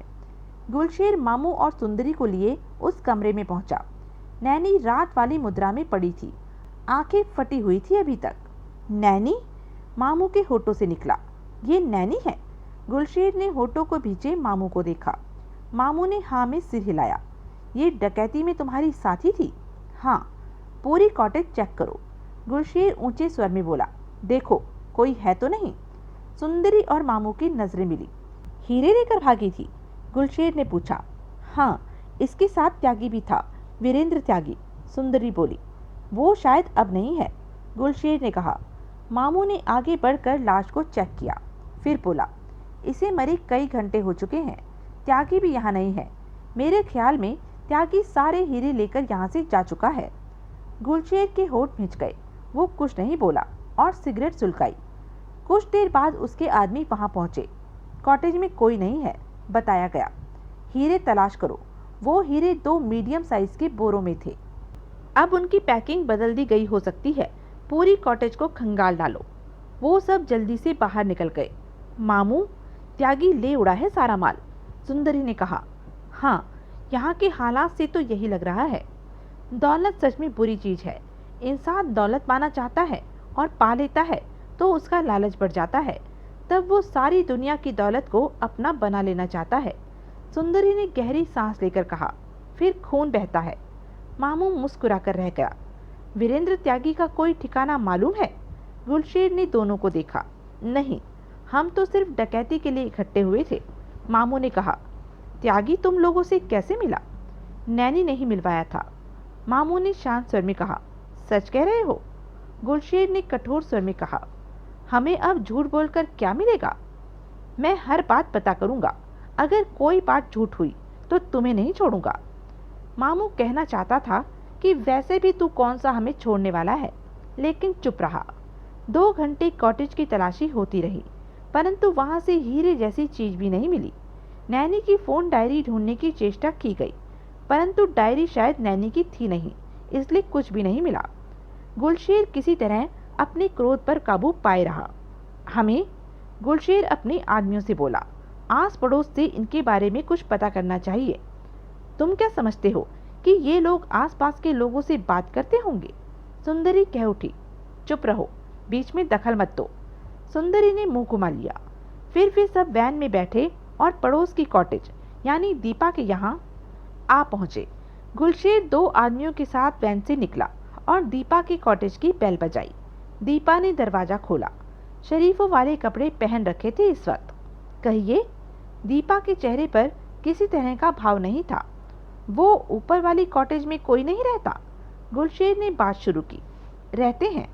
गुलशेर मामू और सुंदरी को लिए उस कमरे में पहुंचा। नैनी रात वाली मुद्रा में पड़ी थी, आंखें फटी हुई थी अभी तक। नैनी? मामू के होठों से निकला। ये नैनी है? गुलशेर ने होठों को भींचे मामू को देखा। मामू ने हाँ में सिर हिलाया। ये डकैती में तुम्हारी साथी थी? हाँ। पूरी कॉटेज चेक करो। गुलशेर ऊंचे स्वर में बोला। देखो, कोई है तो नहीं? सुंदरी और मामू की नजरें मिली। हीरे लेकर भागी थी? गुलशेर ने पूछा। हाँ, इसके साथ त्यागी भी था, वीरेंद्र त्यागी। सुंदरी बोली। वो शायद अब नहीं है, गुलशेर ने कहा। मामू ने आगे बढ़कर लाश को चेक किया, फिर बोला। इसे मरे कई घंटे हो चुके हैं, त्यागी भी यहाँ नहीं है। मेरे ख्याल में त्यागी सारे हीरे लेकर यहाँ से जा चुका है। गुलशेर के होठ भींच गए। वो कुछ नहीं बोला और सिगरेट सुलगाई। कुछ देर बाद उसके आदमी वहां पहुंचे। कॉटेज में कोई नहीं है, बताया गया। हीरे तलाश करो। वो हीरे 2 मीडियम साइज के बोरों में थे। अब उनकी पैकिंग बदल दी गई हो सकती है। पूरी कॉटेज को खंगाल डालो। वो सब जल्दी से बाहर निकल गए। मामू, त्यागी ले उड़ा है सारा माल, सुंदरी ने कहा। हाँ, यहाँ के हालात से तो यही लग रहा है। दौलत सच में बुरी चीज है। इंसान दौलत पाना चाहता है और पा लेता है तो उसका लालच बढ़ जाता है। तब वो सारी दुनिया की दौलत को अपना बना लेना चाहता है। सुंदरी ने गहरी सांस लेकर कहा। फिर खून बहता है। मामू मुस्कुराकर रह गया। वीरेंद्र त्यागी का कोई ठिकाना मालूम है? गुलशेर ने दोनों को देखा। नहीं, हम तो सिर्फ डकैती के लिए इकट्ठे हुए थे, मामू ने कहा। त्यागी तुम लोगों से कैसे मिला? नैनी ने ही मिलवाया था, मामू ने शांत स्वर में कहा। सच कह रहे हो? गुलशेर ने कठोर स्वर में कहा। हमें अब झूठ बोलकर क्या मिलेगा? मैं हर बात पता करूंगा। अगर कोई बात झूठ हुई तो तुम्हें नहीं छोड़ूंगा। मामू कहना चाहता था कि वैसे भी तू कौन सा हमें छोड़ने वाला है, लेकिन चुप रहा। 2 घंटे कॉटेज की तलाशी होती रही, परंतु वहां से हीरे जैसी चीज भी नहीं मिली। नैनी की फोन डायरी ढूंढने की चेष्टा की गई, परंतु डायरी शायद नैनी की थी नहीं, इसलिए कुछ भी नहीं मिला। गुलशेर किसी तरह अपने क्रोध पर काबू पाए रहा। हमें, गुलशेर अपने आदमियों से बोला, आस पड़ोस से इनके बारे में कुछ पता करना चाहिए। तुम क्या समझते हो कि ये लोग आसपास के लोगों से बात करते होंगे? सुंदरी कह उठी। चुप रहो, बीच में दखल मत दो। सुंदरी ने मुंह घुमा लिया। फिर वे सब वैन में बैठे और पड़ोस की कॉटेज यानी दीपा के यहाँ आ पहुंचे। गुलशेर 2 आदमियों के साथ वैन से निकला और दीपा की कॉटेज की बेल बजाई। दीपा ने दरवाजा खोला। शरीफों वाले कपड़े पहन रखे थे इस वक्त। कहिए। दीपा के चेहरे पर किसी तरह का भाव नहीं था। वो ऊपर वाली कॉटेज में कोई नहीं रहता? गुलशेर ने बात शुरू की। रहते हैं,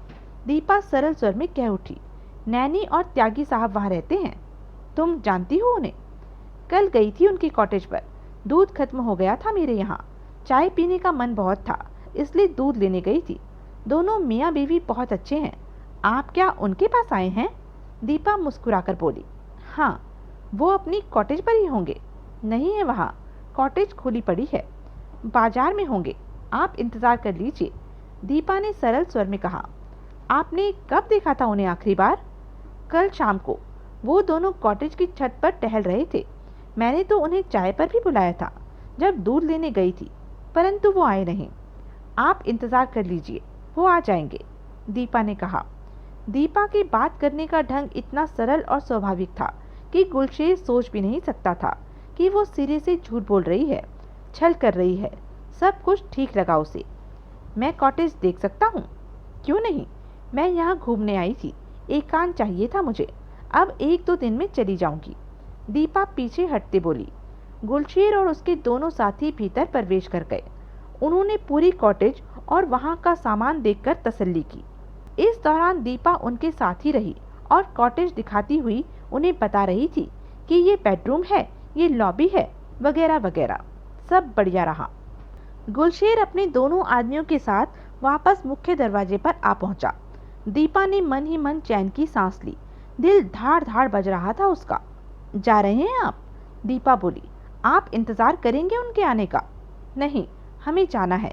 दीपा सरल स्वर में कह उठी। नैनी और त्यागी साहब वहाँ रहते हैं। तुम जानती हो उन्हें? कल गई थी उनकी कॉटेज पर। दूध खत्म हो गया था मेरे यहाँ। चाय पीने का मन बहुत था, इसलिए दूध लेने गई थी। दोनों मियाँ बीवी बहुत अच्छे हैं। आप क्या उनके पास आए हैं? दीपा मुस्कुराकर बोली। हाँ, वो अपनी कॉटेज पर ही होंगे। नहीं है वहाँ, कॉटेज खुली पड़ी है। बाजार में होंगे, आप इंतज़ार कर लीजिए, दीपा ने सरल स्वर में कहा। आपने कब देखा था उन्हें आखिरी बार? कल शाम को। वो दोनों कॉटेज की छत पर टहल रहे थे। मैंने तो उन्हें चाय पर भी बुलाया था जब दूध लेने गई थी, परंतु वो आए नहीं। आप इंतज़ार कर लीजिए, वो आ जाएंगे, दीपा ने कहा। दीपा की बात करने का ढंग इतना सरल और स्वाभाविक था कि गुलशेर सोच भी नहीं सकता था कि वो सिरे से झूठ बोल रही है, छल कर रही है। सब कुछ ठीक लगा उसे। मैं कॉटेज देख सकता हूँ? क्यों नहीं, मैं यहाँ घूमने आई थी, एकांत चाहिए था मुझे। अब 1-2 दिन में चली जाऊंगी, दीपा पीछे हटते बोली। गुलशेर और उसके दोनों साथी भीतर प्रवेश कर गए। उन्होंने पूरी कॉटेज और वहाँ का सामान देखकर तसल्ली की। इस दौरान दीपा उनके साथ ही रही और कॉटेज दिखाती हुई उन्हें बता रही थी कि ये बेडरूम है, ये लॉबी है, वगैरह वगैरह। सब बढ़िया रहा। गुलशेर अपने दोनों आदमियों के साथ वापस मुख्य दरवाजे पर आ पहुंचा। दीपा ने मन ही मन चैन की सांस ली। दिल धाड़ धाड़ बज रहा था उसका। जा रहे हैं आप? दीपा बोली। आप इंतज़ार करेंगे उनके आने का? नहीं, हमें जाना है।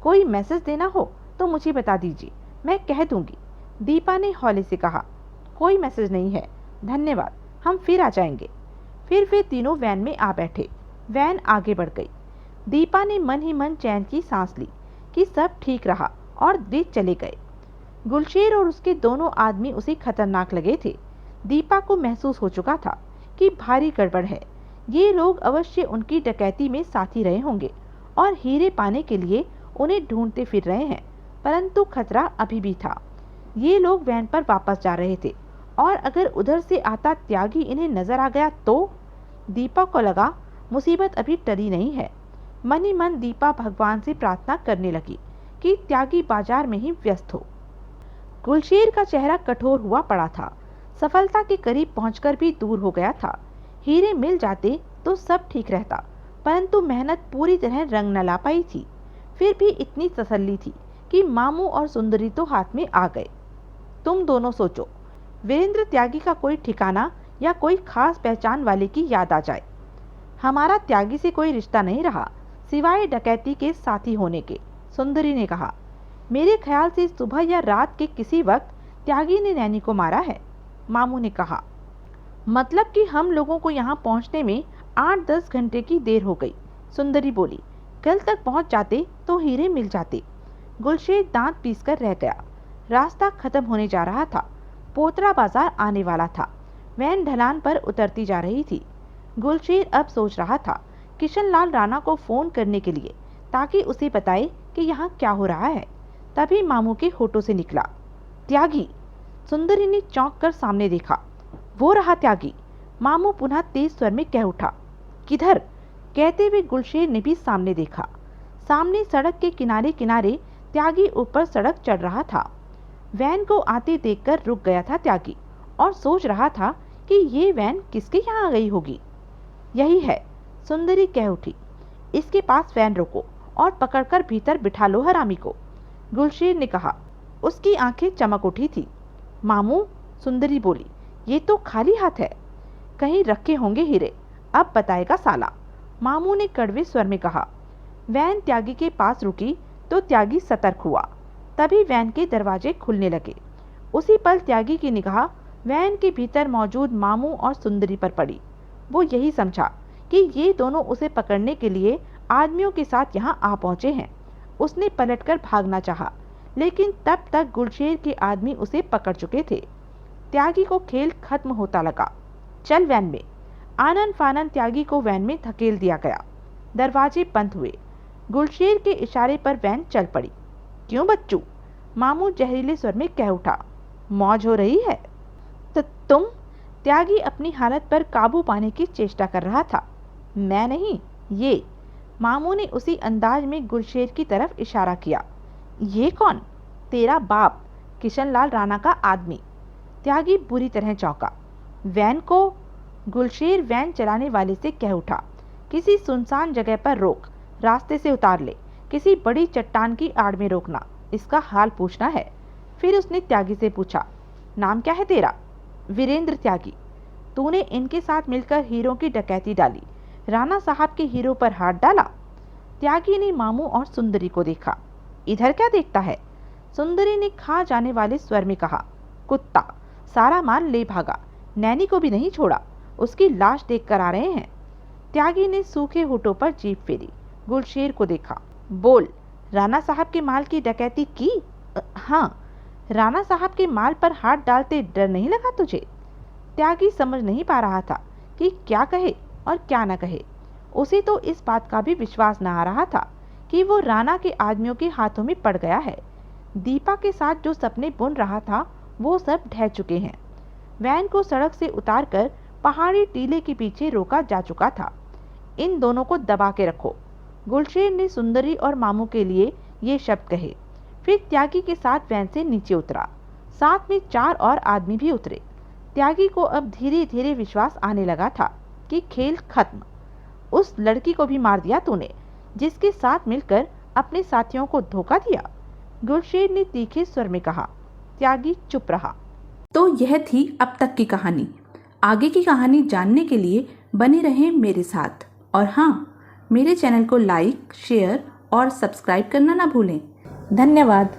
कोई मैसेज देना हो तो मुझे बता दीजिए, मैं कह दूंगी, दीपा ने हौले से कहा। कोई मैसेज नहीं है, धन्यवाद, हम फिर आ जाएंगे। फिर वे तीनों वैन में आ बैठे। वैन आगे बढ़ गई। दीपा ने मन ही मन चैन की सांस ली कि सब ठीक रहा और दिन चले गए। गुलशेर और उसके दोनों आदमी उसे खतरनाक लगे थे। दीपा को महसूस हो चुका था कि भारी गड़बड़ है। ये लोग अवश्य उनकी डकैती में साथी रहे होंगे और हीरे पाने के लिए उन्हें ढूंढते फिर रहे हैं, परंतु खतरा अभी भी था। ये लोग वैन पर वापस जा रहे थे और अगर उधर से आता त्यागी इन्हें नजर आ गया तो? दीपा को लगा मुसीबत अभी टली नहीं है। मन ही मन दीपा भगवान से प्रार्थना करने लगी कि त्यागी बाजार में ही व्यस्त हो। गुलशेर का चेहरा कठोर हुआ पड़ा था। सफलता के करीब पहुंचकर भी दूर हो गया था। हीरे मिल जाते तो सब ठीक रहता, परंतु मेहनत पूरी तरह रंग न ला पाई थी। फिर भी इतनी तसल्ली थी कि मामू और सुंदरी तो हाथ में आ गए। तुम दोनों सोचो, वीरेंद्र त्यागी का कोई ठिकाना या कोई खास पहचान वाले की याद आ जाए। हमारा त्यागी से कोई रिश्ता नहीं रहा सिवाय डकैती के साथी होने के, सुंदरी ने कहा। मेरे ख्याल से सुबह या रात के किसी वक्त त्यागी ने नैनी को मारा है, मामू ने कहा। मतलब कि हम लोगों को यहाँ पहुँचने में 8-10 घंटे की देर हो गई, सुंदरी बोली। कल तक पहुँच जाते तो हीरे मिल जाते। गुलशेर दांत पीसकर रह गया। रास्ता खत्म होने जा रहा था। पोतरा बाजार आने वाला था। वैन ढलान पर उतरती जा रही थी। गुलशेर अब सोच रहा था किशन लाल राणा को फोन करने के लिए, ताकि उसे बताए कि यहाँ क्या हो रहा है। तभी मामू के होठों से निकला, त्यागी। सुंदरी ने चौंक कर सामने देखा। वो रहा त्यागी। मामू पुनः तेज स्वर में कह उठा, किधर? कहते हुए गुलशेर ने भी सामने देखा। सामने सड़क के किनारे किनारे त्यागी ऊपर सड़क चढ़ रहा था। वैन को आते देखकर रुक गया था त्यागी और सोच रहा था कि ये वैन किसके यहाँ आ गई होगी। यही है, सुंदरी कह उठी। इसके पास वैन रोको और पकड़कर भीतर बिठा लो हरामी को, गुलशेर ने कहा। उसकी आंखें चमक उठी थी। मामू, सुंदरी बोली, ये तो खाली हाथ है। कहीं रखे होंगे हीरे, अब बताएगा साला, मामू ने कड़वे स्वर में कहा। वैन त्यागी के पास रुकी तो त्यागी सतर्क हुआ। तभी वैन के दरवाजे खुलने लगे। उसी पल त्यागी की निगाह वैन के भीतर मौजूद मामू और सुंदरी पर पड़ी। वो यही समझा कि ये दोनों उसे पकड़ने के लिए आदमियों के साथ यहाँ आ पहुंचे हैं। उसने पलटकर भागना चाहा, लेकिन तब तक गुलशेर के आदमी उसे पकड़ चुके थे। त्यागी को खेल खत्म होता लगा। चल वैन में। आनन फानन त्यागी को वैन में धकेल दिया गया। दरवाजे बंद हुए। गुलशेर के इशारे पर वैन चल पड़ी। क्यों बच्चू? मामू जहरीले स्वर में कह उठा। मौज हो रही है? तो तुम? त्यागी अपनी हालत पर काबू पाने की चेष्टा कर रहा था। मैं नहीं, ये। मामू ने उसी अंदाज में गुलशेर की तरफ इशारा किया। ये कौन? तेरा बाप, किशनलाल राणा का आदमी। त्यागी बुरी तरह चौंका। वैन को? गुलशेर वैन चलाने वाले से कह उठा। किसी सुनसान जगह पर रोक, रास्ते से उतार ले, किसी बड़ी चट्टान की आड़ में रोकना, इसका हाल पूछना है। फिर उसने त्यागी से पूछा, नाम क्या है तेरा? वीरेंद्र त्यागी। तूने इनके साथ मिलकर हीरों की डकैती डाली, राणा साहब के हीरो पर हाथ डाला? त्यागी ने मामू और सुंदरी को देखा। इधर क्या देखता है? सुंदरी ने खा जाने वाले स्वर में कहा। कुत्ता, सारा माल ले भागा, नैनी को भी नहीं छोड़ा, उसकी लाश देख कर आ रहे हैं। त्यागी ने सूखे होठों पर जीभ फेरी। गुलशेर को देखा। बोल, राणा साहब के माल की डकैती की? हाँ। राणा साहब के माल पर हाथ डालते डर नहीं लगा तुझे? त्यागी समझ नहीं पा रहा था कि क्या कहे और क्या न कहे। उसे तो इस बात का भी विश्वास न आ रहा था कि वो राणा के आदमियों के हाथों में पड़ गया है। दीपा के साथ जो सपने बुन रहा था वो सब ढह चुके हैं। वैन को सड़क से उतारकर पहाड़ी टीले के पीछे रोका जा चुका था। इन दोनों को दबा के रखो। गुलशेर ने सुंदरी और मामू के लिए ये शब्द कहे। फिर त्यागी के साथ वैन से नीचे उतरा। साथ में 4 और आदमी भी उतरे। त्यागी को अब धीरे धीरे विश्वास आने लगा था कि खेल खत्म। उस लड़की को भी मार दिया तूने, जिसके साथ मिलकर अपने साथियों को धोखा दिया। गुलशेर ने तीखे स्वर में कहा। त्यागी चुप रहा। तो यह थी अब तक की कहानी। आगे की कहानी जानने के लिए बने रहें मेरे साथ। और हाँ, मेरे चैनल को लाइक, शेयर और सब्सक्राइब करना ना भूलें। धन्यवाद।